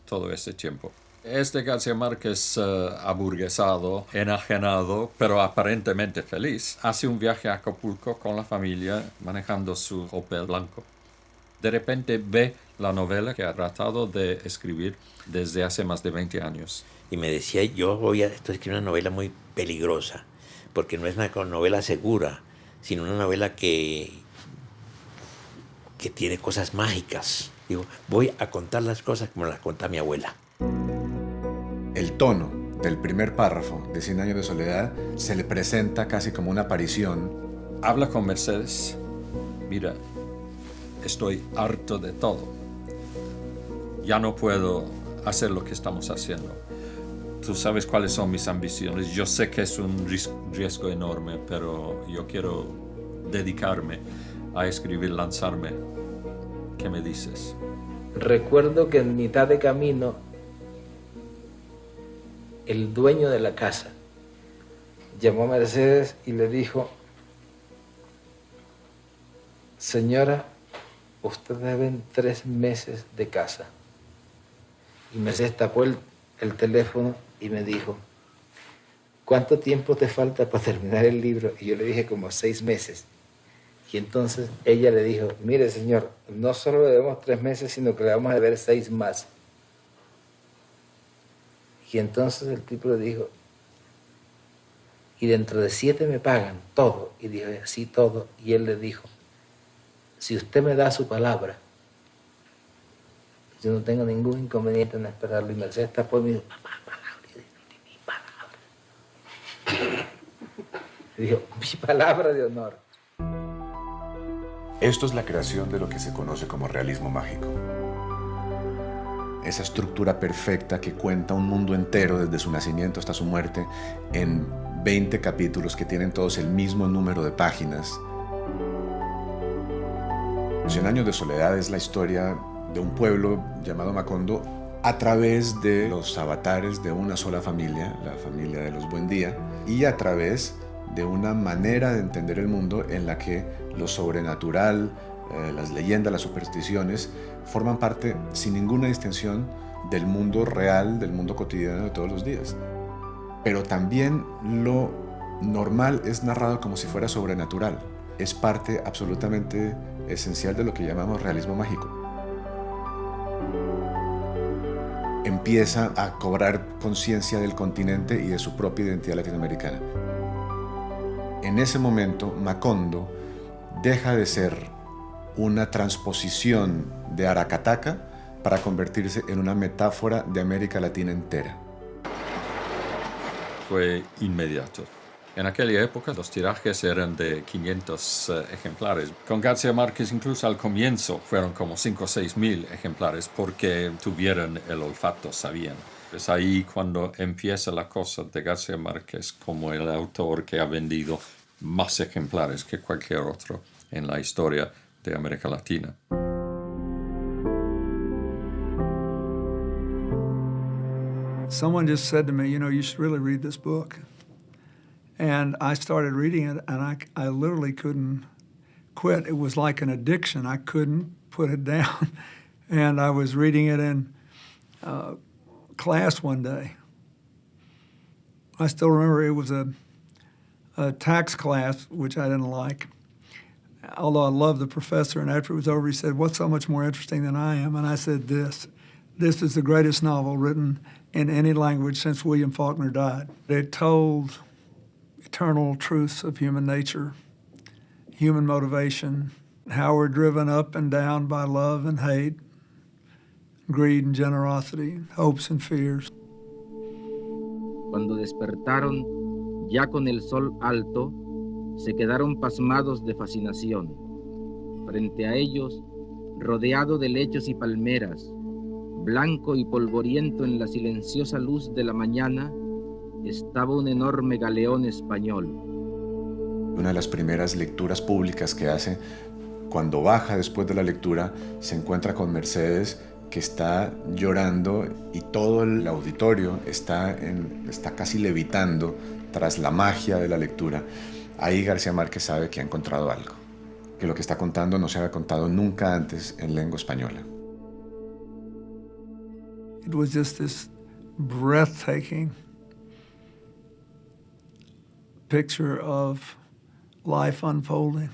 todo este tiempo. Este García Márquez aburguesado, enajenado, pero aparentemente feliz, hace un viaje a Acapulco con la familia manejando su Opel blanco. De repente ve la novela que ha tratado de escribir desde hace más de 20 años. Y me decía, estoy escribiendo una novela muy peligrosa, porque no es una novela segura, sino una novela que tiene cosas mágicas. Digo, voy a contar las cosas como las cuenta mi abuela. El tono del primer párrafo de 100 años de soledad se le presenta casi como una aparición. Habla con Mercedes. Mira, estoy harto de todo. Ya no puedo hacer lo que estamos haciendo. Tú sabes cuáles son mis ambiciones. Yo sé que es un riesgo enorme, pero yo quiero dedicarme a escribir, lanzarme. ¿Qué me dices? Recuerdo que en mitad de camino, el dueño de la casa llamó a Mercedes y le dijo: señora, usted debe 3 meses de casa. Y Mercedes tapó el teléfono y me dijo: ¿cuánto tiempo te falta para terminar el libro? Y yo le dije: como 6 meses. Y entonces ella le dijo: mire, señor, no solo le debemos 3 meses, sino que le vamos a deber 6 más. Y entonces el tipo le dijo: y dentro de 7 me pagan todo. Y dijo: sí, todo. Y él le dijo: si usted me da su palabra, yo no tengo ningún inconveniente en esperarlo. Y Mercedes tapó y me dijo: papá, palabra. Y yo dije: mi palabra. Dijo: mi palabra de honor. Esto es la creación de lo que se conoce como realismo mágico. Esa estructura perfecta que cuenta un mundo entero desde su nacimiento hasta su muerte en 20 capítulos que tienen todos el mismo número de páginas. 100 años de soledad es la historia de un pueblo llamado Macondo a través de los avatares de una sola familia, la familia de los Buendía, y a través de una manera de entender el mundo en la que lo sobrenatural, las leyendas, las supersticiones, forman parte sin ninguna distinción del mundo real, del mundo cotidiano de todos los días. Pero también lo normal es narrado como si fuera sobrenatural. Es parte absolutamente esencial de lo que llamamos realismo mágico. Empieza a cobrar conciencia del continente y de su propia identidad latinoamericana. En ese momento, Macondo deja de ser una transposición de Aracataca para convertirse en una metáfora de América Latina entera. Fue inmediato. En aquella época los tirajes eran de 500 ejemplares. Con García Márquez incluso al comienzo fueron como 5 o 6 mil ejemplares porque tuvieron el olfato, sabían. Es ahí cuando empieza la cosa de García Márquez como el autor que ha vendido más ejemplares que cualquier otro en la historia de América Latina. Someone just said to me, you know, you should really read this book. And I started reading it, and I literally couldn't quit. It was like an addiction. I couldn't put it down. And I was reading it in class one day. I still remember it was a tax class, which I didn't like. Although I loved the professor, and after it was over, he said, "What's so much more interesting than I am?" And I said, "This is the greatest novel written in any language since William Faulkner died." It told eternal truths of human nature, human motivation, how we're driven up and down by love and hate, greed and generosity, hopes and fears. Cuando despertaron, ya con el sol alto, se quedaron pasmados de fascinación. Frente a ellos, rodeado de lechos y palmeras, blanco y polvoriento en la silenciosa luz de la mañana, estaba un enorme galeón español. Una de las primeras lecturas públicas que hace, cuando baja después de la lectura, se encuentra con Mercedes, que está llorando y todo el auditorio está casi levitando tras la magia de la lectura. Ahí García Márquez sabe que ha encontrado algo, que lo que está contando no se había contado nunca antes en lengua española. It was just this breathtaking picture of life unfolding.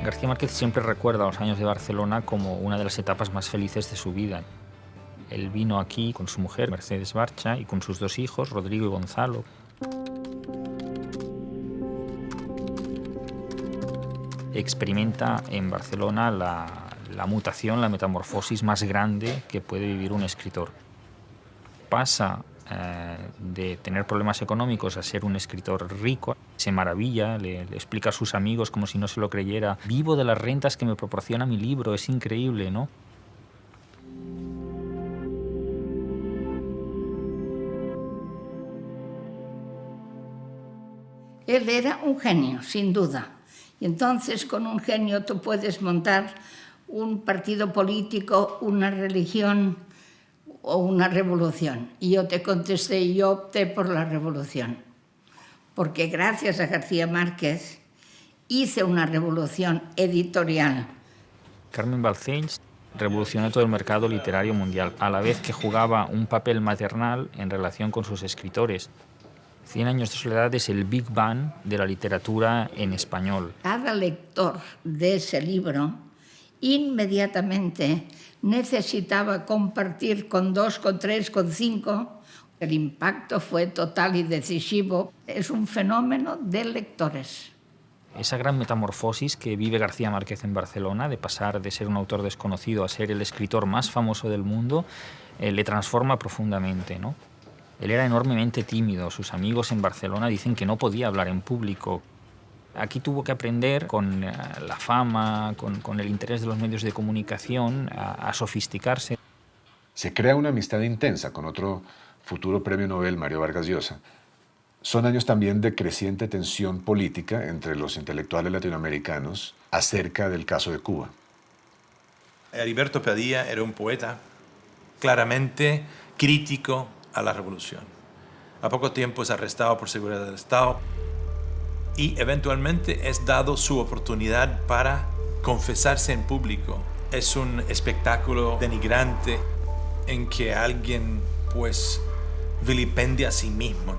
García Márquez siempre recuerda los años de Barcelona como una de las etapas más felices de su vida. Él vino aquí con su mujer, Mercedes Barcha, y con sus 2 hijos, Rodrigo y Gonzalo. Experimenta en Barcelona la mutación, la metamorfosis más grande que puede vivir un escritor. Pasa de tener problemas económicos a ser un escritor rico. Se maravilla, le explica a sus amigos como si no se lo creyera. Vivo de las rentas que me proporciona mi libro, es increíble, ¿no? Él era un genio, sin duda. Y entonces con un genio tú puedes montar un partido político, una religión o una revolución. Y yo te contesté, y yo opté por la revolución. Porque gracias a García Márquez hice una revolución editorial. Carmen Balcells revolucionó todo el mercado literario mundial, a la vez que jugaba un papel maternal en relación con sus escritores. 100 años de soledad es el Big Bang de la literatura en español. Cada lector de ese libro inmediatamente necesitaba compartir con 2, con 3, con 5. El impacto fue total y decisivo. Es un fenómeno de lectores. Esa gran metamorfosis que vive García Márquez en Barcelona, de pasar de ser un autor desconocido a ser el escritor más famoso del mundo, le transforma profundamente, ¿no? Él era enormemente tímido. Sus amigos en Barcelona dicen que no podía hablar en público. Aquí tuvo que aprender con la fama, con el interés de los medios de comunicación, a sofisticarse. Se crea una amistad intensa con otro futuro premio Nobel, Mario Vargas Llosa. Son años también de creciente tensión política entre los intelectuales latinoamericanos acerca del caso de Cuba. Heriberto Padilla era un poeta claramente crítico a la revolución. A poco tiempo es arrestado por seguridad del Estado y eventualmente es dado su oportunidad para confesarse en público. Es un espectáculo denigrante en que alguien pues vilipendia a sí mismo.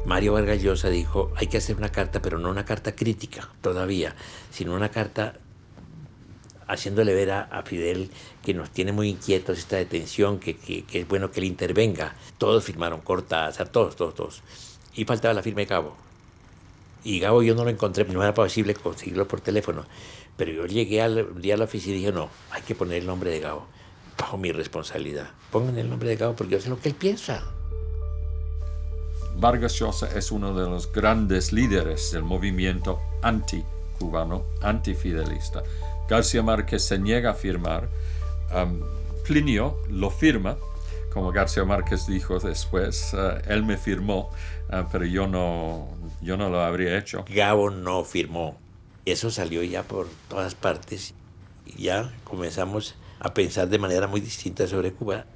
Mario Vargas Llosa dijo, hay que hacer una carta, pero no una carta crítica todavía, sino una carta haciéndole ver a Fidel que nos tiene muy inquietos esta detención, que es bueno que él intervenga. Todos firmaron, Cortázar, todos. Y faltaba la firma de Gabo. Y Gabo yo no lo encontré, no era posible conseguirlo por teléfono. Pero yo llegué un día a la oficina y dije, no, hay que poner el nombre de Gabo, bajo mi responsabilidad. Pongan el nombre de Gabo porque yo sé lo que él piensa. Vargas Llosa es uno de los grandes líderes del movimiento anti-cubano, antifidelista. García Márquez se niega a firmar. Plinio lo firma, como García Márquez dijo después. Él me firmó, pero yo no lo habría hecho. Gabo no firmó. Eso salió ya por todas partes. Y ya comenzamos a pensar de manera muy distinta sobre Cuba.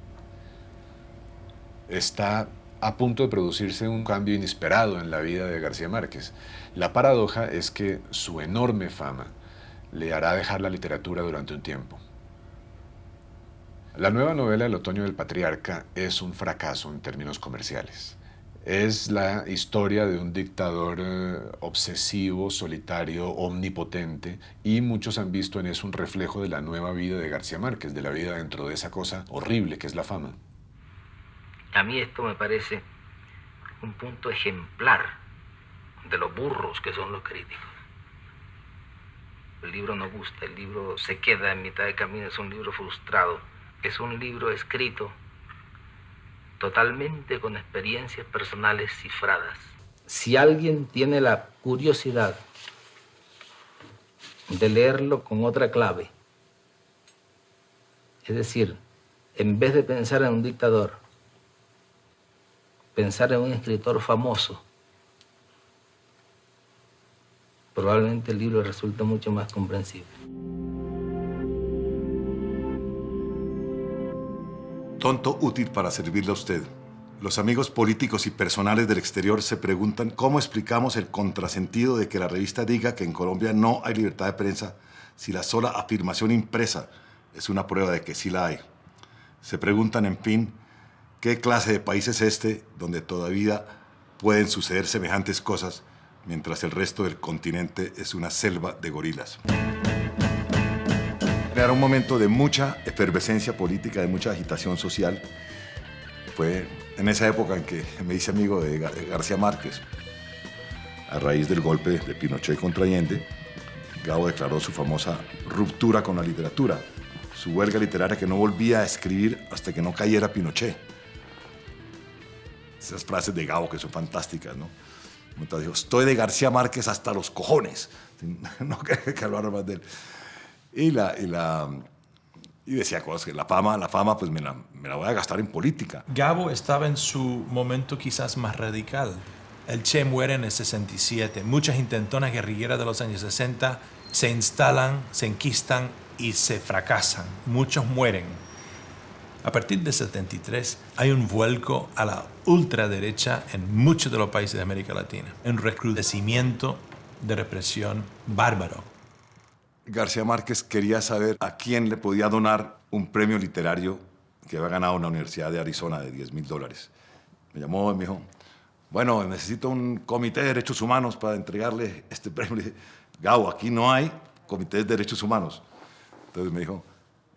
Está a punto de producirse un cambio inesperado en la vida de García Márquez. La paradoja es que su enorme fama le hará dejar la literatura durante un tiempo. La nueva novela El otoño del patriarca es un fracaso en términos comerciales. Es la historia de un dictador obsesivo, solitario, omnipotente, y muchos han visto en eso un reflejo de la nueva vida de García Márquez, de la vida dentro de esa cosa horrible que es la fama. A mí esto me parece un punto ejemplar de los burros que son los críticos. El libro no gusta, el libro se queda en mitad de camino, es un libro frustrado. Es un libro escrito totalmente con experiencias personales cifradas. Si alguien tiene la curiosidad de leerlo con otra clave, es decir, en vez de pensar en un dictador, pensar en un escritor famoso, probablemente el libro resulta mucho más comprensible. Tonto útil para servirle a usted. Los amigos políticos y personales del exterior se preguntan cómo explicamos el contrasentido de que la revista diga que en Colombia no hay libertad de prensa si la sola afirmación impresa es una prueba de que sí la hay. Se preguntan, en fin, ¿qué clase de país es este donde todavía pueden suceder semejantes cosas mientras el resto del continente es una selva de gorilas? Era un momento de mucha efervescencia política, de mucha agitación social. Fue en esa época en que me hice amigo de García Márquez. A raíz del golpe de Pinochet contra Allende, Gabo declaró su famosa ruptura con la literatura, su huelga literaria, que no volvía a escribir hasta que no cayera Pinochet. Esas frases de Gabo que son fantásticas, ¿no? Entonces dijo, estoy de García Márquez hasta los cojones. No que hablar más de él. Y decía cosas que la fama pues me la voy a gastar en política. Gabo estaba en su momento quizás más radical. El Che muere en el 67. Muchas intentonas guerrilleras de los años 60 se instalan, se enquistan y se fracasan. Muchos mueren. A partir de 73 hay un vuelco a la ultraderecha en muchos de los países de América Latina. Un recrudecimiento de represión bárbaro. García Márquez quería saber a quién le podía donar un premio literario que había ganado en la Universidad de Arizona de $10,000. Me llamó y me dijo, bueno, necesito un comité de derechos humanos para entregarle este premio. Le dije, Gabo, aquí no hay comité de derechos humanos. Entonces me dijo,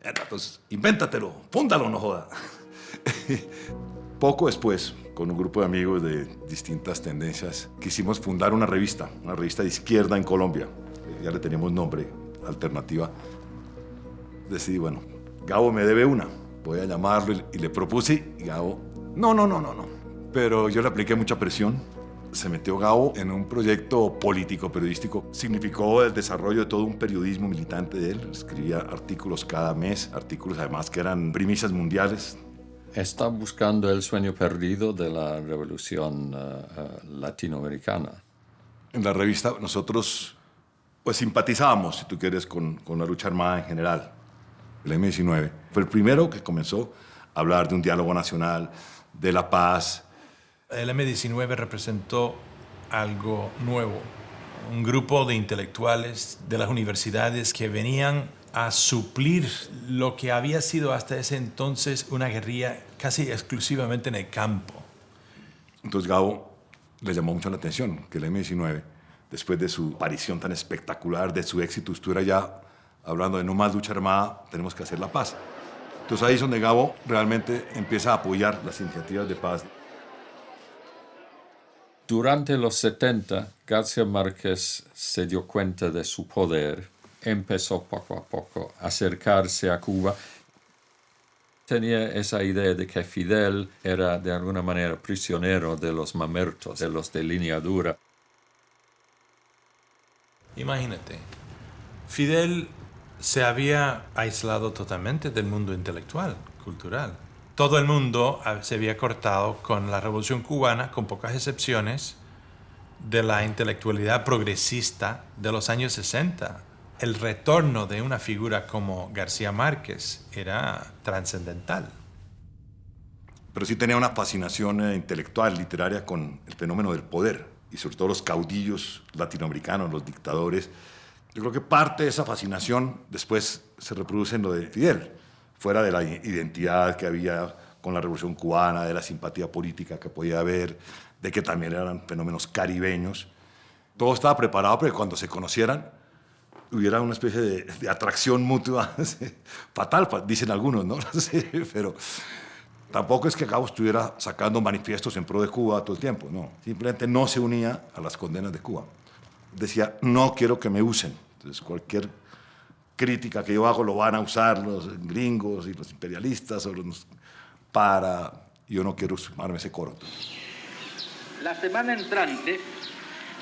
entonces, invéntatelo, púntalo, no joda. Poco después, con un grupo de amigos de distintas tendencias, quisimos fundar una revista de izquierda en Colombia. Ya le teníamos nombre, Alternativa. Decidí, bueno, Gabo me debe una. Voy a llamarlo y le propuse, y Gabo, no. Pero yo le apliqué mucha presión. Se metió Gabo en un proyecto político, periodístico. Significó el desarrollo de todo un periodismo militante de él. Escribía artículos cada mes, artículos además que eran premisas mundiales. Está buscando el sueño perdido de la revolución latinoamericana. En la revista nosotros pues simpatizábamos, si tú quieres, con la lucha armada en general. El M-19 fue el primero que comenzó a hablar de un diálogo nacional, de la paz. El M-19 representó algo nuevo, un grupo de intelectuales de las universidades que venían a suplir lo que había sido hasta ese entonces una guerrilla casi exclusivamente en el campo. Entonces Gabo le llamó mucho la atención que el M-19, después de su aparición tan espectacular, de su éxito, estuviera ya hablando de no más lucha armada, tenemos que hacer la paz. Entonces ahí es donde Gabo realmente empieza a apoyar las iniciativas de paz. Durante los 70, García Márquez se dio cuenta de su poder, empezó poco a poco a acercarse a Cuba. Tenía esa idea de que Fidel era de alguna manera prisionero de los mamertos, de los de línea dura. Imagínate, Fidel se había aislado totalmente del mundo intelectual, cultural. Todo el mundo se había cortado con la Revolución Cubana, con pocas excepciones, de la intelectualidad progresista de los años 60. El retorno de una figura como García Márquez era trascendental. Pero sí tenía una fascinación intelectual, literaria, con el fenómeno del poder, y sobre todo los caudillos latinoamericanos, los dictadores. Yo creo que parte de esa fascinación después se reproduce en lo de Fidel, fuera de la identidad que había con la Revolución Cubana, de la simpatía política que podía haber, de que también eran fenómenos caribeños. Todo estaba preparado para que cuando se conocieran hubiera una especie de atracción mutua fatal, dicen algunos, ¿no? Sí, pero tampoco es que Gabo estuviera sacando manifiestos en pro de Cuba todo el tiempo, no. Simplemente no se unía a las condenas de Cuba. Decía, no quiero que me usen. Entonces, cualquier crítica que yo hago lo van a usar los gringos y los imperialistas yo no quiero sumarme ese coro. La semana entrante,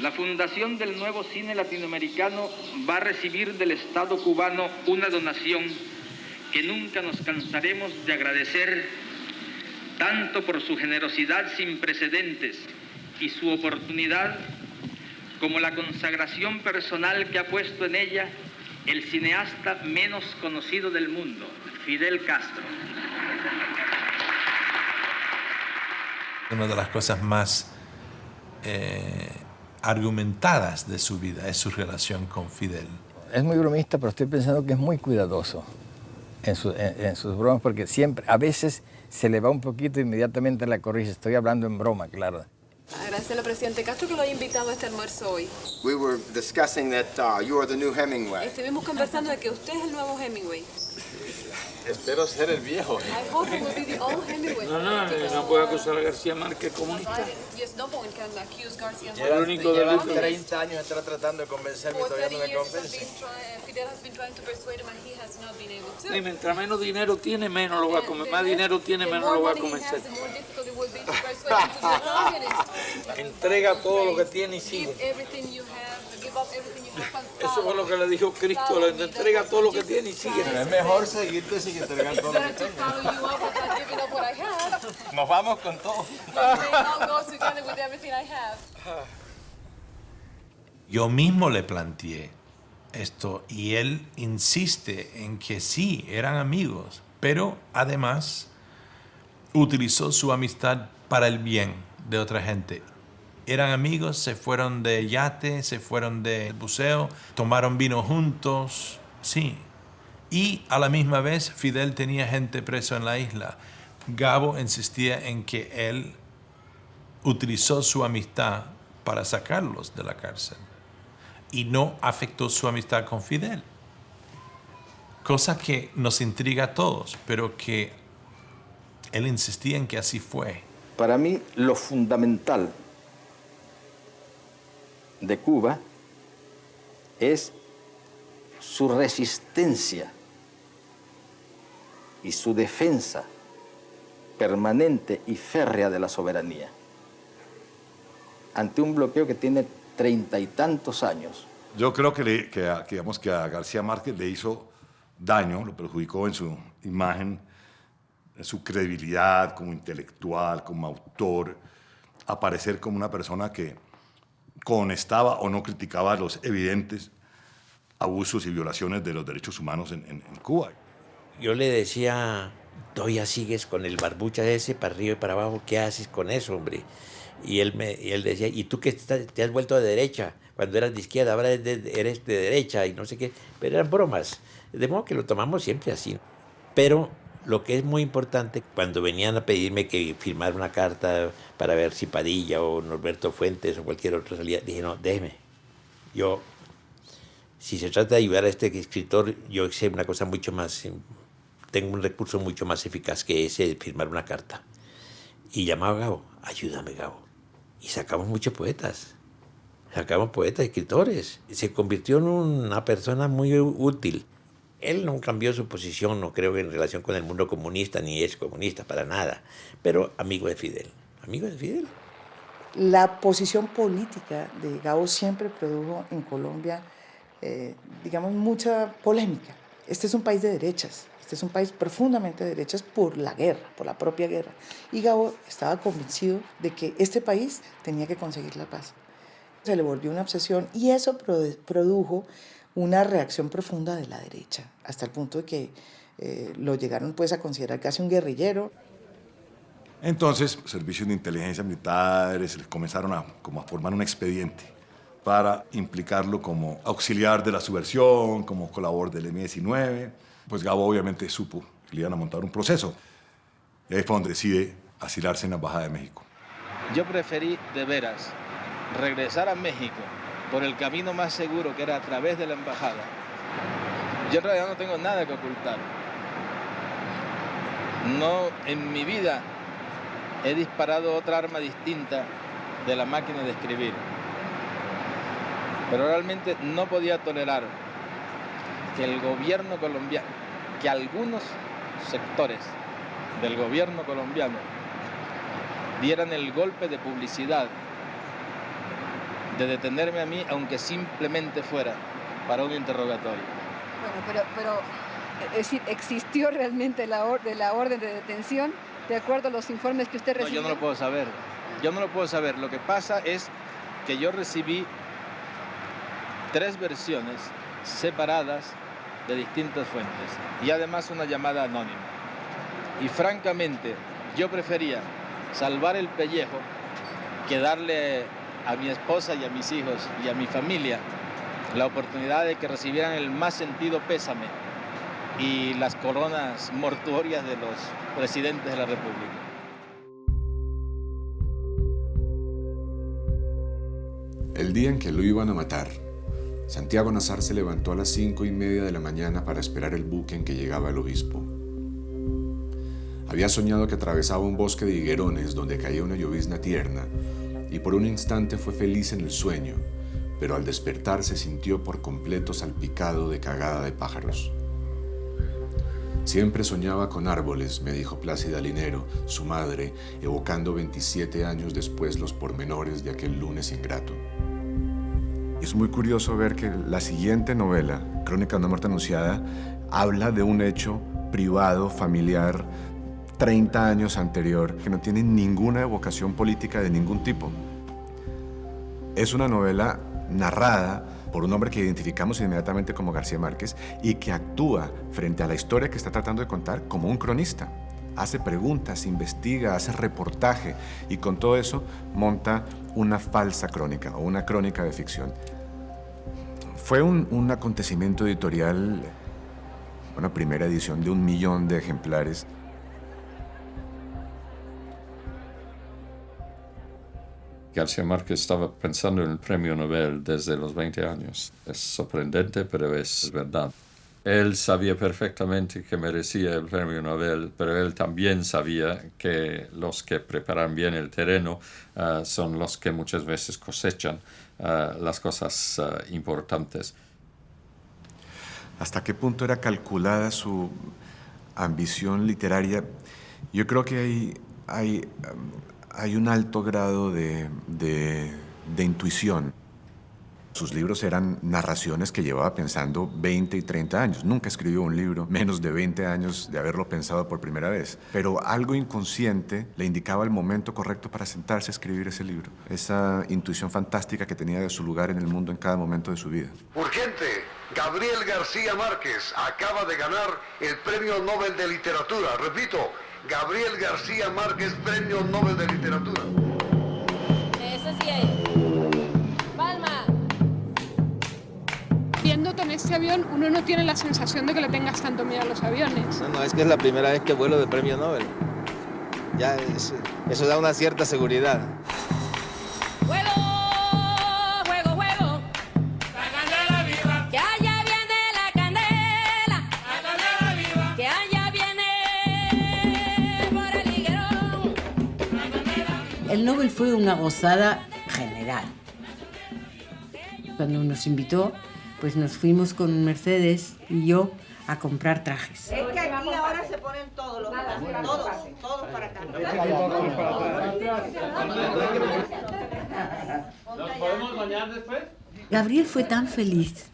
la Fundación del Nuevo Cine Latinoamericano va a recibir del Estado cubano una donación que nunca nos cansaremos de agradecer, tanto por su generosidad sin precedentes y su oportunidad, como la consagración personal que ha puesto en ella el cineasta menos conocido del mundo, Fidel Castro. Una de las cosas más argumentadas de su vida es su relación con Fidel. Es muy bromista, pero estoy pensando que es muy cuidadoso en sus bromas, porque siempre, a veces se le va un poquito e inmediatamente la corrige. Estoy hablando en broma, claro. Agradecerle al presidente Castro que lo haya invitado a este almuerzo hoy. We were discussing that you are the new Hemingway. Estuvimos conversando de que usted es el nuevo Hemingway. Espero ser el viejo. I hope it will be the old Hemingway. No puedo acusar a García Márquez comunista. Yes, no one can accuse García Llevan 30 años estar tratando de convencerme y For todavía no 30 me years convence. Fidel has been trying to persuade him and he has not been able to. Y mientras menos dinero tiene, menos lo va a convencer. Más dinero tiene, menos lo va a convencer. The more difficult it will be to persuade him to be a communist. Entrega todo lo que tiene y sigue. Give everything you have, give up everything you have and Eso fue follow. lo que le dijo Cristo, le entrega todo lo que tiene y sigue. Pero es mejor seguirte sin entregar todo lo que Better to tengas. follow you up without giving up what I have. Nos vamos con todo. I'll go together with everything I have. Yo mismo le planteé esto y él insiste en que sí, eran amigos, pero además utilizó su amistad para el bien de otra gente. Eran amigos, se fueron de yate, se fueron de buceo, tomaron vino juntos, sí. Y a la misma vez Fidel tenía gente preso en la isla. Gabo insistía en que él utilizó su amistad para sacarlos de la cárcel y no afectó su amistad con Fidel. Cosa que nos intriga a todos, pero que él insistía en que así fue. Para mí, lo fundamental de Cuba es su resistencia y su defensa permanente y férrea de la soberanía ante un bloqueo que tiene 30 y tantos años. Yo creo que a García Márquez le hizo daño, lo perjudicó en su imagen, en su credibilidad como intelectual, como autor, aparecer como una persona que conestaba o no criticaba los evidentes abusos y violaciones de los derechos humanos en Cuba. Yo le decía, todavía sigues con el barbucha ese para arriba y para abajo, ¿qué haces con eso, hombre? Y él decía, ¿y tú que te has vuelto de derecha? Cuando eras de izquierda, ahora eres de derecha y no sé qué. Pero eran bromas. De modo que lo tomamos siempre así. Pero lo que es muy importante, cuando venían a pedirme que firmara una carta para ver si Padilla o Norberto Fuentes o cualquier otro salía, dije, no, déjeme. Yo, si se trata de ayudar a este escritor, yo sé una cosa mucho más, tengo un recurso mucho más eficaz que ese de firmar una carta. Y llamaba a Gabo, ayúdame, Gabo. Y sacamos muchos poetas. Sacamos poetas, escritores. Se convirtió en una persona muy útil. Él no cambió su posición, no creo que en relación con el mundo comunista, ni es comunista, para nada. Pero amigo de Fidel. Amigo de Fidel. La posición política de Gabo siempre produjo en Colombia, digamos, mucha polémica. Este es un país de derechas. Este es un país profundamente de derechas por la guerra, por la propia guerra. Y Gabo estaba convencido de que este país tenía que conseguir la paz. Se le volvió una obsesión y eso produjo una reacción profunda de la derecha, hasta el punto de que lo llegaron pues, a considerar casi un guerrillero. Entonces, servicios de inteligencia militares les comenzaron a formar un expediente para implicarlo como auxiliar de la subversión, como colaborador del M-19. Pues Gabo obviamente supo que le iban a montar un proceso. Y ahí fue donde decide asilarse en la Embajada de México. Yo preferí, de veras, regresar a México por el camino más seguro, que era a través de la embajada. Yo en realidad no tengo nada que ocultar. No, en mi vida he disparado otra arma distinta de la máquina de escribir. Pero realmente no podía tolerar que el gobierno colombiano, que algunos sectores del gobierno colombiano dieran el golpe de publicidad de detenerme a mí, aunque simplemente fuera para un interrogatorio. Bueno, pero es decir, ¿existió realmente la orden de detención de acuerdo a los informes que usted recibió? No, yo no lo puedo saber. Yo no lo puedo saber. Lo que pasa es que yo recibí 3 versiones separadas de distintas fuentes y además una llamada anónima. Y francamente, yo prefería salvar el pellejo que darle a mi esposa y a mis hijos y a mi familia la oportunidad de que recibieran el más sentido pésame y las coronas mortuorias de los presidentes de la República. El día en que lo iban a matar, Santiago Nazar se levantó a las 5:30 de la mañana para esperar el buque en que llegaba el obispo. Había soñado que atravesaba un bosque de higuerones donde caía una llovizna tierna, y por un instante fue feliz en el sueño, pero al despertar se sintió por completo salpicado de cagada de pájaros. Siempre soñaba con árboles, me dijo Plácida Linero, su madre, evocando 27 años después los pormenores de aquel lunes ingrato. Es muy curioso ver que la siguiente novela, Crónica de una muerte anunciada, habla de un hecho privado, familiar, 30 años anterior, que no tiene ninguna evocación política de ningún tipo. Es una novela narrada por un hombre que identificamos inmediatamente como García Márquez y que actúa frente a la historia que está tratando de contar como un cronista. Hace preguntas, investiga, hace reportaje y con todo eso monta una falsa crónica o una crónica de ficción. Fue un acontecimiento editorial, una primera edición de 1 millón de ejemplares. García Márquez estaba pensando en el premio Nobel desde los 20 años. Es sorprendente, pero es verdad. Él sabía perfectamente que merecía el premio Nobel, pero él también sabía que los que preparan bien el terreno son los que muchas veces cosechan las cosas importantes. ¿Hasta qué punto era calculada su ambición literaria? Yo creo que hay un alto grado de intuición. Sus libros eran narraciones que llevaba pensando 20 y 30 años. Nunca escribió un libro menos de 20 años de haberlo pensado por primera vez. Pero algo inconsciente le indicaba el momento correcto para sentarse a escribir ese libro. Esa intuición fantástica que tenía de su lugar en el mundo en cada momento de su vida. Urgente, Gabriel García Márquez acaba de ganar el Premio Nobel de Literatura. Repito, Gabriel García Márquez, Premio Nobel de Literatura. Eso sí es. Palma. Viéndote en este avión, uno no tiene la sensación de que le tengas tanto miedo a los aviones. No, es que es la primera vez que vuelo de Premio Nobel. Ya eso da una cierta seguridad. ¡Juego! ¡Juego, juego! ¡La candela viva! ¡Que allá viene la candela! ¡La candela viva! ¡Que allá viene por el higuerón! ¡La candela viva! El Nobel fue una gozada general. Cuando nos invitó, pues nos fuimos con Mercedes y yo a comprar trajes. Es que aquí ahora se ponen todos los todos para acá. ¿Nos podemos bañar después? Gabriel fue tan feliz.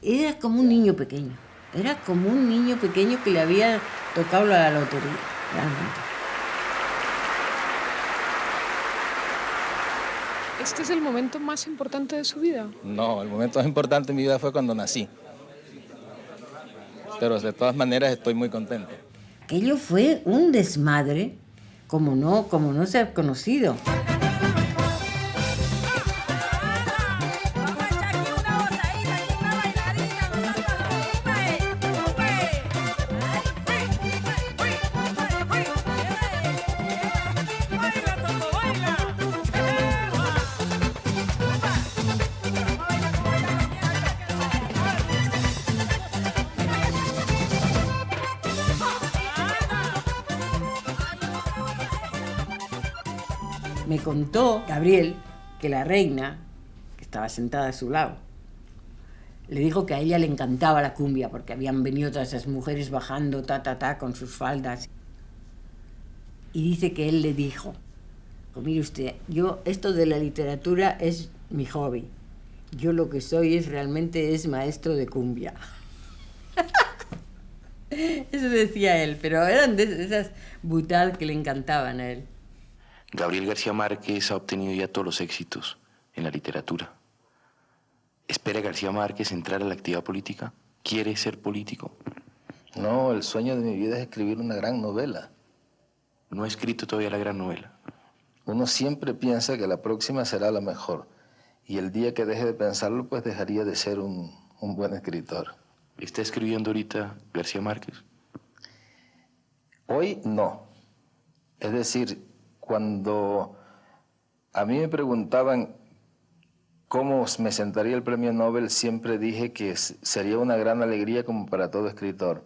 Era como un niño pequeño. Era como un niño pequeño que le había tocado la lotería, realmente. ¿Este es el momento más importante de su vida? No, el momento más importante en mi vida fue cuando nací. Pero de todas maneras estoy muy contento. Aquello fue un desmadre como no se ha conocido. Me contó Gabriel que la reina, que estaba sentada a su lado, le dijo que a ella le encantaba la cumbia porque habían venido todas esas mujeres bajando con sus faldas. Y dice que él le dijo, pues mire usted, yo esto de la literatura es mi hobby. Yo lo que soy realmente es maestro de cumbia. Eso decía él, pero eran de esas butadas que le encantaban a él. Gabriel García Márquez ha obtenido ya todos los éxitos en la literatura. ¿Espera García Márquez entrar a la actividad política? ¿Quiere ser político? No, el sueño de mi vida es escribir una gran novela. ¿No ha escrito todavía la gran novela? Uno siempre piensa que la próxima será la mejor. Y el día que deje de pensarlo, pues dejaría de ser un buen escritor. ¿Está escribiendo ahorita García Márquez? Hoy no. Es decir, cuando a mí me preguntaban cómo me sentaría el premio Nobel, siempre dije que sería una gran alegría como para todo escritor,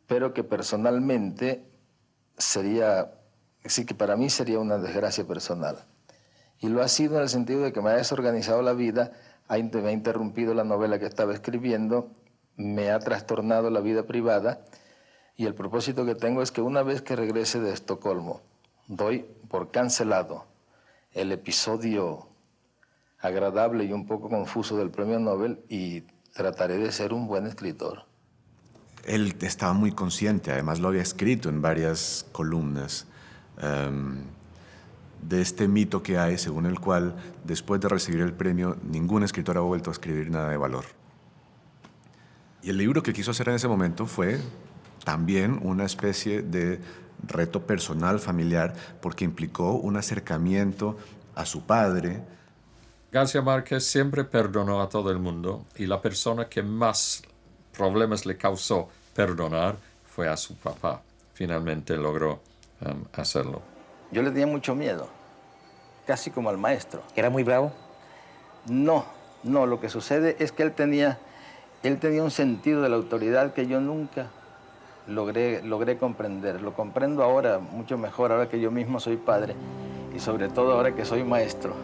pero que personalmente sería, sí que para mí sería una desgracia personal. Y lo ha sido en el sentido de que me ha desorganizado la vida, me ha interrumpido la novela que estaba escribiendo, me ha trastornado la vida privada, y el propósito que tengo es que una vez que regrese de Estocolmo, doy por cancelado el episodio agradable y un poco confuso del premio Nobel y trataré de ser un buen escritor. Él estaba muy consciente, además lo había escrito en varias columnas, de este mito que hay según el cual después de recibir el premio ningún escritor ha vuelto a escribir nada de valor. Y el libro que quiso hacer en ese momento fue también una especie de reto personal, familiar, porque implicó un acercamiento a su padre. García Márquez siempre perdonó a todo el mundo y la persona que más problemas le causó perdonar fue a su papá. Finalmente logró hacerlo. Yo le tenía mucho miedo, casi como al maestro. ¿Era muy bravo? No, lo que sucede es que él tenía un sentido de la autoridad que yo nunca logré comprender. Lo comprendo ahora mucho mejor, ahora que yo mismo soy padre y sobre todo ahora que soy maestro.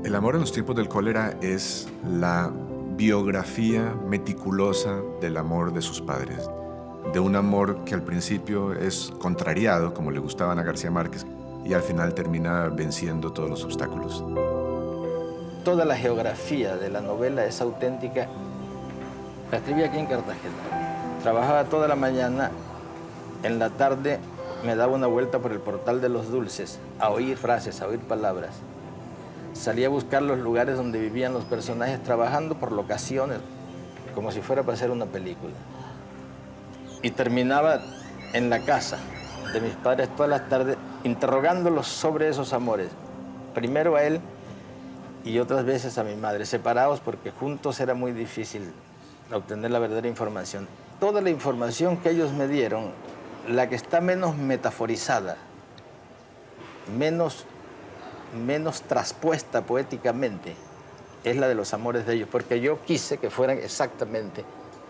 El amor en los tiempos del cólera es la biografía meticulosa del amor de sus padres. De un amor que al principio es contrariado, como le gustaban a García Márquez, y al final termina venciendo todos los obstáculos. Toda la geografía de la novela es auténtica. La escribí aquí en Cartagena. Trabajaba toda la mañana, en la tarde me daba una vuelta por el Portal de los Dulces, a oír frases, a oír palabras. Salía a buscar los lugares donde vivían los personajes, trabajando por locaciones, como si fuera para hacer una película. Y terminaba en la casa de mis padres todas las tardes, interrogándolos sobre esos amores. Primero a él y otras veces a mi madre, separados porque juntos era muy difícil obtener la verdadera información. Toda la información que ellos me dieron, la que está menos metaforizada, menos traspuesta poéticamente, es la de los amores de ellos, porque yo quise que fueran exactamente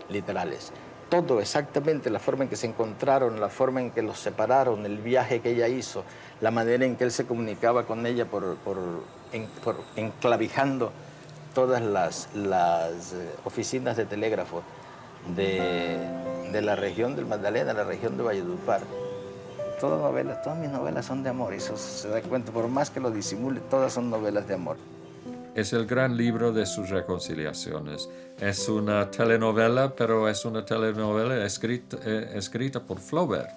literales. Todo exactamente, la forma en que se encontraron, la forma en que los separaron, el viaje que ella hizo, la manera en que él se comunicaba con ella por enclavijando todas las oficinas de telégrafo de la región del Magdalena, la región de Valledupar. Todas mis novelas son de amor, y eso se da cuenta, por más que lo disimule, todas son novelas de amor. Es el gran libro de sus reconciliaciones. Es una telenovela, pero es una telenovela escrita por Flaubert.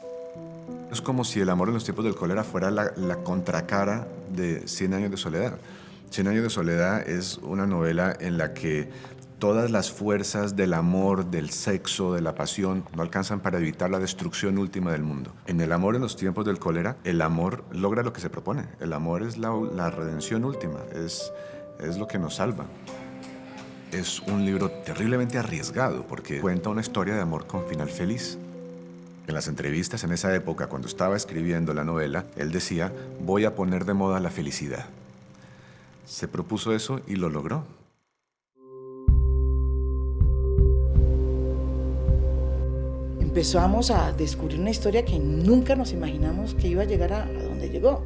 Es como si El amor en los tiempos del cólera fuera la contracara de 100 años de soledad. 100 años de soledad es una novela en la que todas las fuerzas del amor, del sexo, de la pasión, no alcanzan para evitar la destrucción última del mundo. En El amor en los tiempos del cólera, el amor logra lo que se propone. El amor es la redención última, es lo que nos salva. Es un libro terriblemente arriesgado porque cuenta una historia de amor con final feliz. En las entrevistas en esa época, cuando estaba escribiendo la novela, él decía, voy a poner de moda la felicidad. Se propuso eso y lo logró. Empezamos a descubrir una historia que nunca nos imaginamos que iba a llegar a donde llegó.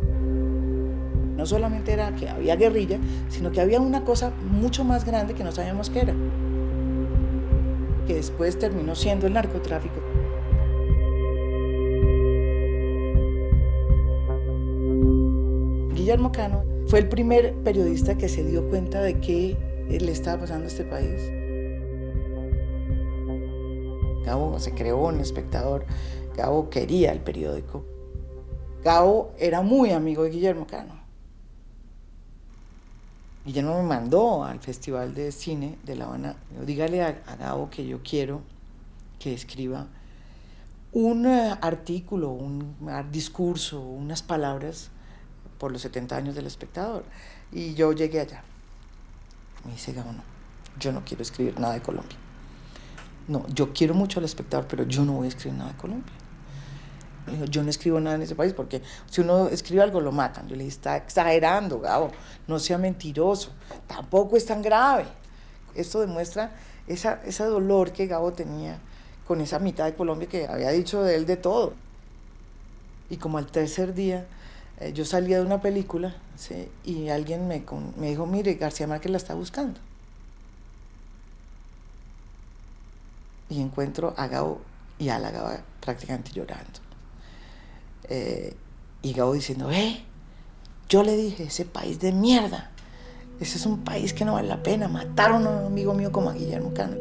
No solamente era que había guerrilla, sino que había una cosa mucho más grande que no sabíamos qué era, que después terminó siendo el narcotráfico. Guillermo Cano fue el primer periodista que se dio cuenta de qué le estaba pasando a este país. Gabo se creó en El Espectador, Gabo quería el periódico. Gabo era muy amigo de Guillermo Cano. Guillermo me mandó al Festival de Cine de La Habana. Dígale a Gabo que yo quiero que escriba un artículo, un discurso, unas palabras por los 70 años del Espectador. Y yo llegué allá. Me dice Gabo, no, yo no quiero escribir nada de Colombia. No, yo quiero mucho al Espectador, pero yo no voy a escribir nada de Colombia. Me dijo, yo no escribo nada en ese país porque si uno escribe algo lo matan. Yo le dije, está exagerando, Gabo, no sea mentiroso, tampoco es tan grave. Esto demuestra ese dolor que Gabo tenía con esa mitad de Colombia que había dicho de él de todo. Y como al tercer día, yo salía de una película, ¿sí? Y alguien me dijo, mire, García Márquez la está buscando. Y encuentro a Gabo y a la Gabo prácticamente llorando. Y Gabo diciendo, yo le dije, ese país de mierda, ese es un país que no vale la pena, mataron a un amigo mío como a Guillermo Cano.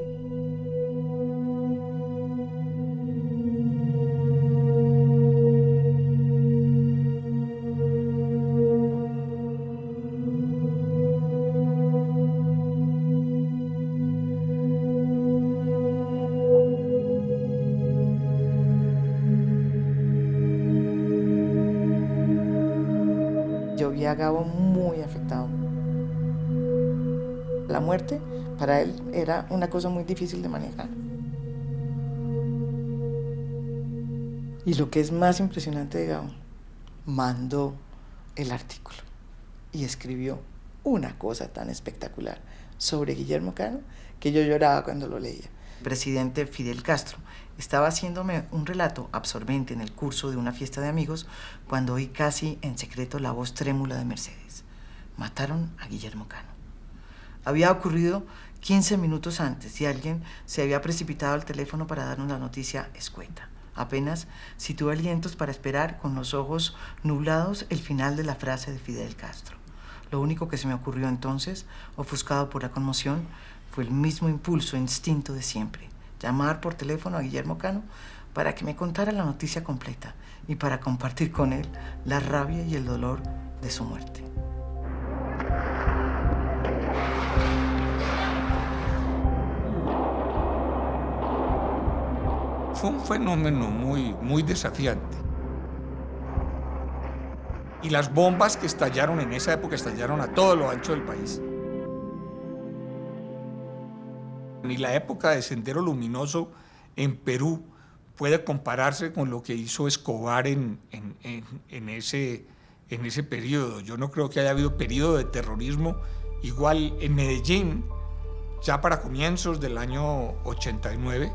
Yo vi a Gabo muy afectado. La muerte para él era una cosa muy difícil de manejar. Y lo que es más impresionante de Gabo, mandó el artículo y escribió una cosa tan espectacular sobre Guillermo Cano que yo lloraba cuando lo leía. El presidente Fidel Castro estaba haciéndome un relato absorbente en el curso de una fiesta de amigos cuando oí casi en secreto la voz trémula de Mercedes. Mataron a Guillermo Cano. Había ocurrido 15 minutos antes y alguien se había precipitado al teléfono para darnos la noticia escueta. Apenas si tuve alientos para esperar con los ojos nublados el final de la frase de Fidel Castro. Lo único que se me ocurrió entonces, ofuscado por la conmoción, fue el mismo impulso, instinto de siempre. Llamar por teléfono a Guillermo Cano para que me contara la noticia completa y para compartir con él la rabia y el dolor de su muerte. Fue un fenómeno muy desafiante. Y las bombas que estallaron en esa época estallaron a todo lo ancho del país. Ni la época de Sendero Luminoso en Perú puede compararse con lo que hizo Escobar en ese periodo. Yo no creo que haya habido periodo de terrorismo igual en Medellín. Ya para comienzos del año 89,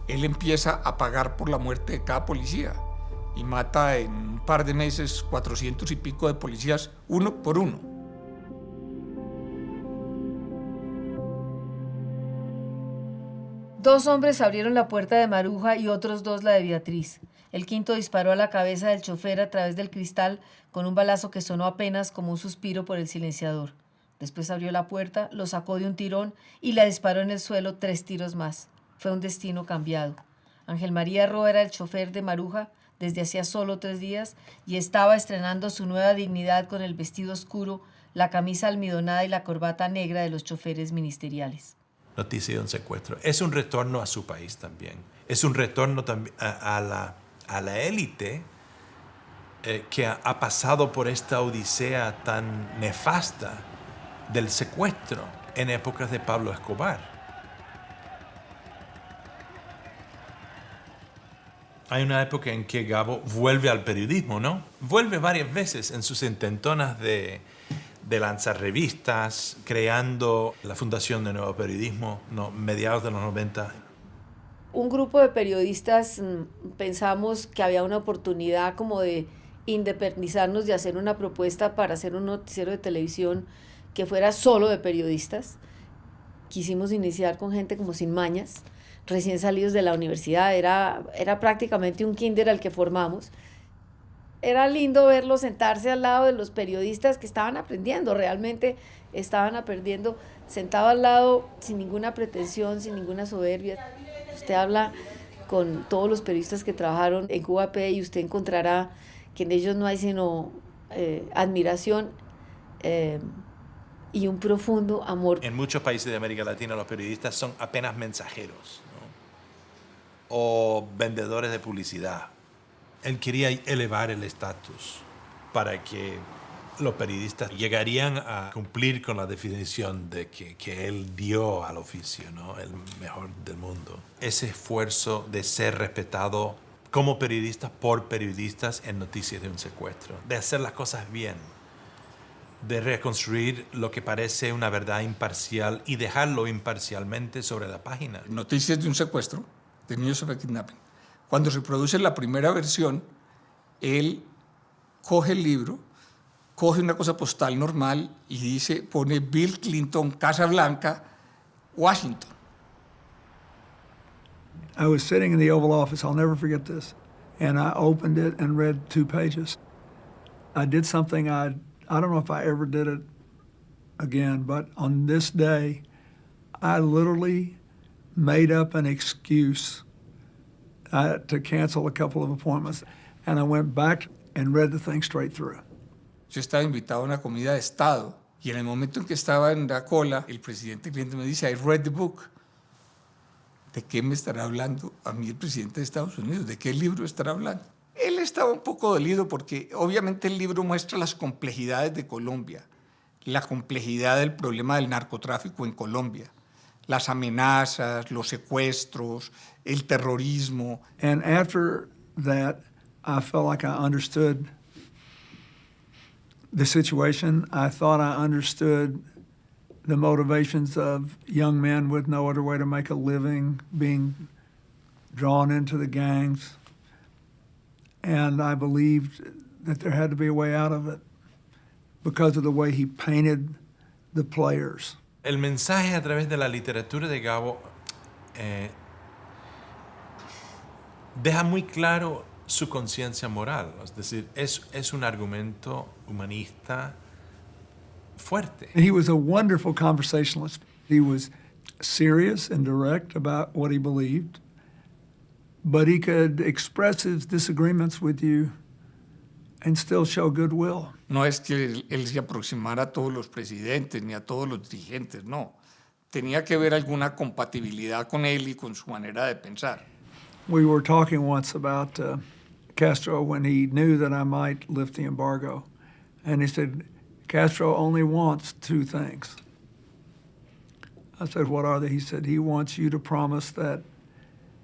él empieza a pagar por la muerte de cada policía y mata en un par de meses 400 y pico de policías, uno por uno. Dos hombres abrieron la puerta de Maruja y otros dos la de Beatriz. El quinto disparó a la cabeza del chofer a través del cristal con un balazo que sonó apenas como un suspiro por el silenciador. Después abrió la puerta, lo sacó de un tirón y la disparó en el suelo 3 tiros más. Fue un destino cambiado. Ángel María Roa era el chofer de Maruja desde hacía solo 3 días y estaba estrenando su nueva dignidad con el vestido oscuro, la camisa almidonada y la corbata negra de los choferes ministeriales. Noticia de un secuestro. Es un retorno a su país también. Es un retorno a la élite que ha pasado por esta odisea tan nefasta del secuestro en épocas de Pablo Escobar. Hay una época en que Gabo vuelve al periodismo, ¿no? Vuelve varias veces en sus intentonas de lanzar revistas, creando la Fundación de Nuevo Periodismo, mediados de los 90. Un grupo de periodistas pensamos que había una oportunidad como de independizarnos, de hacer una propuesta para hacer un noticiero de televisión que fuera solo de periodistas. Quisimos iniciar con gente como sin mañas, recién salidos de la universidad, era prácticamente un kinder al que formamos. Era lindo verlos sentarse al lado de los periodistas que estaban aprendiendo, realmente estaban aprendiendo, sentado al lado sin ninguna pretensión, sin ninguna soberbia. Usted habla con todos los periodistas que trabajaron en QAP y usted encontrará que en ellos no hay sino admiración y un profundo amor. En muchos países de América Latina los periodistas son apenas mensajeros, ¿no? O vendedores de publicidad. Él quería elevar el estatus para que los periodistas llegarían a cumplir con la definición de que él dio al oficio, ¿no? El mejor del mundo. Ese esfuerzo de ser respetado como periodistas por periodistas en Noticias de un secuestro, de hacer las cosas bien, de reconstruir lo que parece una verdad imparcial y dejarlo imparcialmente sobre la página. Noticias de un secuestro, de News of a Kidnapping. Cuando se produce la primera versión, él coge el libro, coge una cosa postal normal y dice, pone Bill Clinton, Casa Blanca, Washington. I was sitting in the Oval Office, I'll never forget this, and I opened it and read 2 pages. I did something I don't know if I ever did it again, but on this day, I literally made up an excuse to cancel a couple of appointments, and I went back and read the thing straight through. Yo estaba invitado a una comida de Estado y en el momento en que estaba en la cola, el presidente Clinton me dice, I read the book. ¿De qué me estará hablando a mí el presidente de Estados Unidos? ¿De qué libro estará hablando? Él estaba un poco dolido porque obviamente el libro muestra las complejidades de Colombia, la complejidad del problema del narcotráfico en Colombia, las amenazas, los secuestros, el terrorismo. And after that, I felt like I understood the situation. I thought I understood the motivations of young men with no other way to make a living, being drawn into the gangs. And I believed that there had to be a way out of it because of the way he painted the players. El mensaje a través de la literatura de Gabo deja muy claro su conciencia moral. Es decir, es un argumento humanista fuerte. He was a wonderful conversationalist. He was serious and direct about what he believed, but he could express his disagreements with you and still show goodwill. No es que él se aproximara a todos los presidentes ni a todos los dirigentes, no. Tenía que ver alguna compatibilidad con él y con su manera de pensar. We were talking once about Castro when he knew that I might lift the embargo, and he said, Castro only wants 2 things. I said, what are they? He said, he wants you to promise that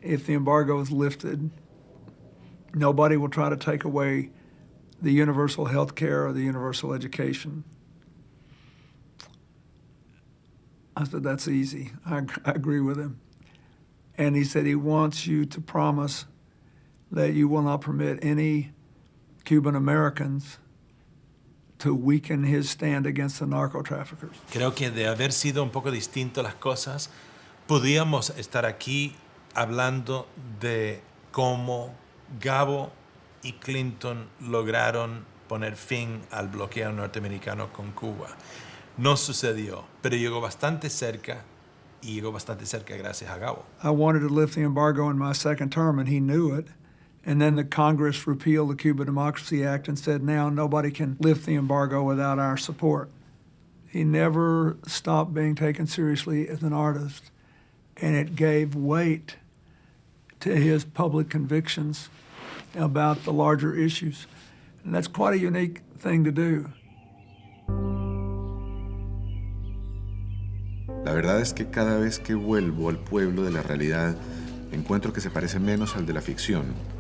if the embargo is lifted, nobody will try to take away the universal health care or the universal education. I said, that's easy. I agree with him. And he said he wants you to promise that you will not permit any Cuban Americans to weaken his stand against the narco-traffickers. Creo que de haber sido un poco distinto las cosas, podíamos estar aquí hablando de cómo Gabo y Clinton lograron poner fin al bloqueo norteamericano con Cuba. No sucedió, pero llegó bastante cerca y llegó bastante cerca gracias a Gabo. I wanted to lift the embargo in my second term, and he knew it. And then the Congress repealed the Cuba Democracy Act and said, now nobody can lift the embargo without our support. He never stopped being taken seriously as an artist, and it gave weight to his public convictions about the larger issues. And that's quite a unique thing to do. La verdad es que cada vez que vuelvo al pueblo de la realidad, encuentro que se parece menos al de la ficción.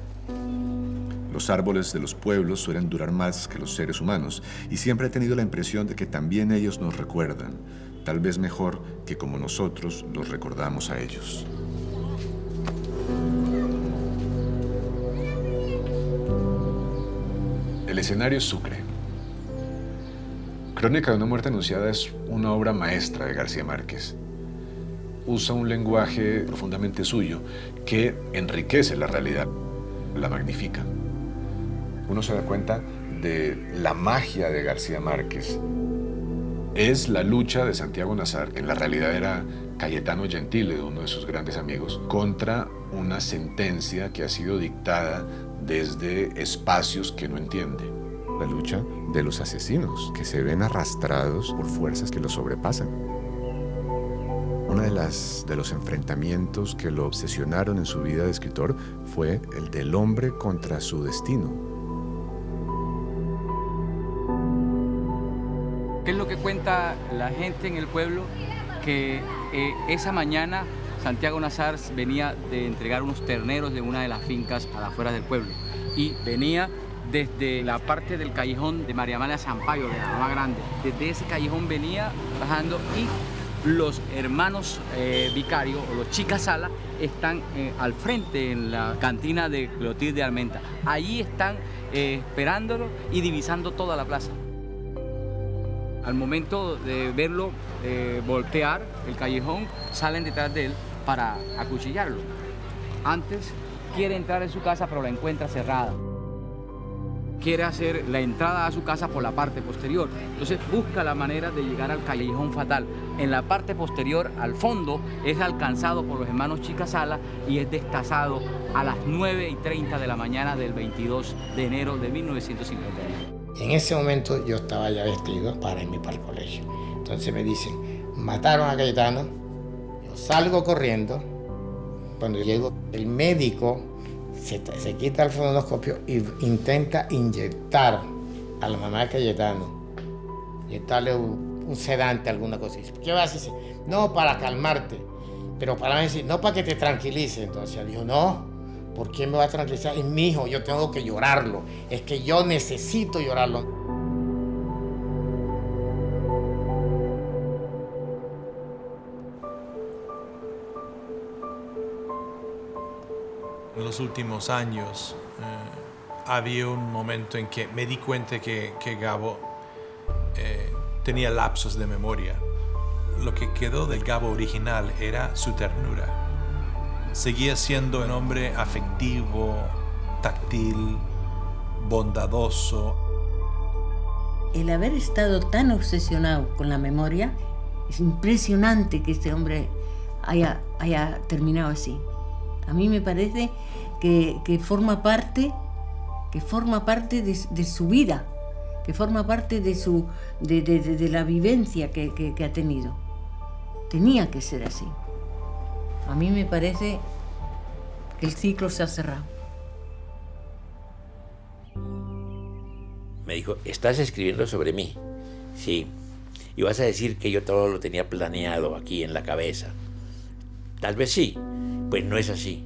Los árboles de los pueblos suelen durar más que los seres humanos, y siempre he tenido la impresión de que también ellos nos recuerdan, tal vez mejor que como nosotros los recordamos a ellos. El escenario es Sucre. Crónica de una muerte anunciada es una obra maestra de García Márquez. Usa un lenguaje profundamente suyo que enriquece la realidad, la magnifica. Uno se da cuenta de la magia de García Márquez. Es la lucha de Santiago Nazar, que en la realidad era Cayetano Gentile, uno de sus grandes amigos, contra una sentencia que ha sido dictada desde espacios que no entiende. La lucha de los asesinos, que se ven arrastrados por fuerzas que los sobrepasan. Uno de los enfrentamientos que lo obsesionaron en su vida de escritor fue el del hombre contra su destino. ¿Qué es lo que cuenta la gente en el pueblo? Que esa mañana Santiago Nazar venía de entregar unos terneros de una de las fincas a las afueras del pueblo y venía desde la parte del callejón de María Amalia Sampaio, de la Mamá Grande. Desde ese callejón venía bajando y los hermanos Vicario o los Chicas Sala están al frente en la cantina de Clotilde de Almenta. Allí están esperándolo y divisando toda la plaza. Al momento de verlo voltear el callejón, salen detrás de él para acuchillarlo. Antes quiere entrar en su casa, pero la encuentra cerrada. Quiere hacer la entrada a su casa por la parte posterior. Entonces busca la manera de llegar al callejón fatal. En la parte posterior, al fondo, es alcanzado por los hermanos Chicas Sala y es destazado a las 9:30 de la mañana del 22 de enero de 1951. En ese momento yo estaba ya vestido para irme para el colegio. Entonces me dicen, mataron a Cayetano. Yo salgo corriendo. Cuando llego, el médico se quita el fonoscopio e intenta inyectar a la mamá de Cayetano. Inyectarle un sedante, alguna cosa. ¿Qué vas a decir? No, para calmarte. Pero para mí decir, no para que te tranquilice. Entonces dijo, no. ¿Por qué me va a tranquilizar? Es mi hijo, yo tengo que llorarlo. Es que yo necesito llorarlo. En los últimos años había un momento en que me di cuenta que Gabo tenía lapsos de memoria. Lo que quedó del Gabo original era su ternura. Seguía siendo un hombre afectivo, táctil, bondadoso. El haber estado tan obsesionado con la memoria, es impresionante que este hombre haya terminado así. A mí me parece que forma parte de su vida, que forma parte de la vivencia que ha tenido. Tenía que ser así. A mí me parece que el ciclo se ha cerrado. Me dijo, ¿estás escribiendo sobre mí? Sí. Y vas a decir que yo todo lo tenía planeado aquí en la cabeza. Tal vez sí. Pues no es así.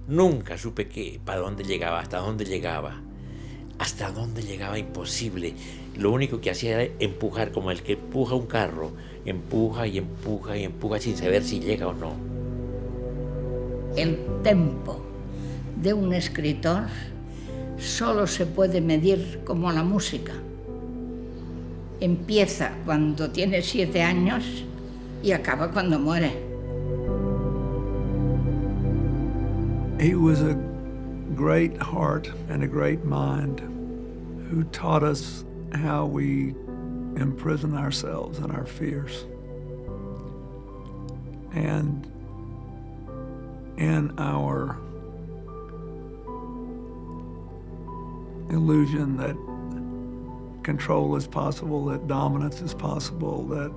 Nunca supe para dónde llegaba, hasta dónde llegaba. Hasta dónde llegaba, imposible. Lo único que hacía era empujar, como el que empuja un carro. Empuja y empuja y empuja sin saber si llega o no. El tempo de un escritor solo se puede medir como la música. Empieza cuando tiene 7 años y acaba cuando muere. He was a great heart and a great mind who taught us how we imprison ourselves and our fears. And in our illusion that control is possible, that dominance is possible, that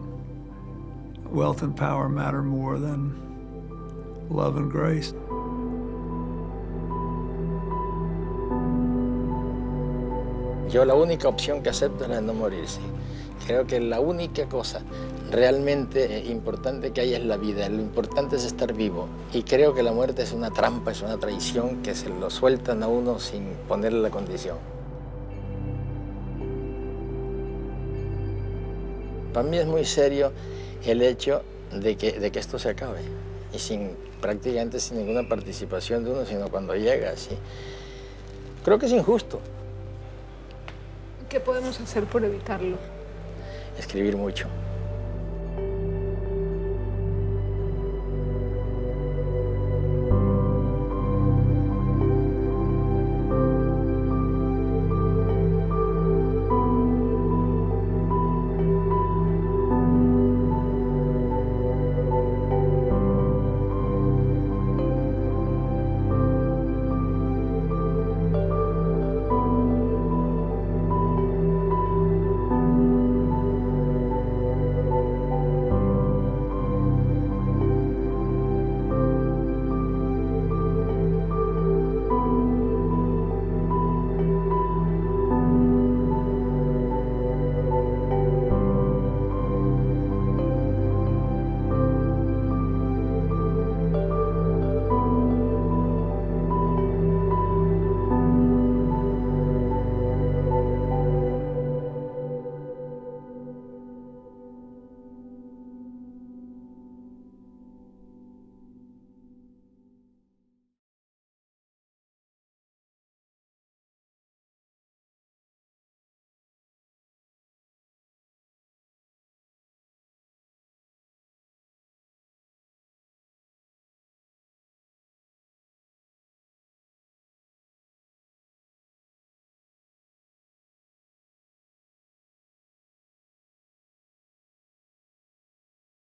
wealth and power matter more than love and grace. Yo la única opción que acepto es la de no morirse. Creo que la única cosa realmente importante que hay es la vida. Lo importante es estar vivo. Y creo que la muerte es una trampa, es una traición que se lo sueltan a uno sin ponerle la condición. Para mí es muy serio el hecho de que esto se acabe. Y prácticamente sin ninguna participación de uno, sino cuando llega así. Creo que es injusto. ¿Qué podemos hacer por evitarlo? Escribir mucho.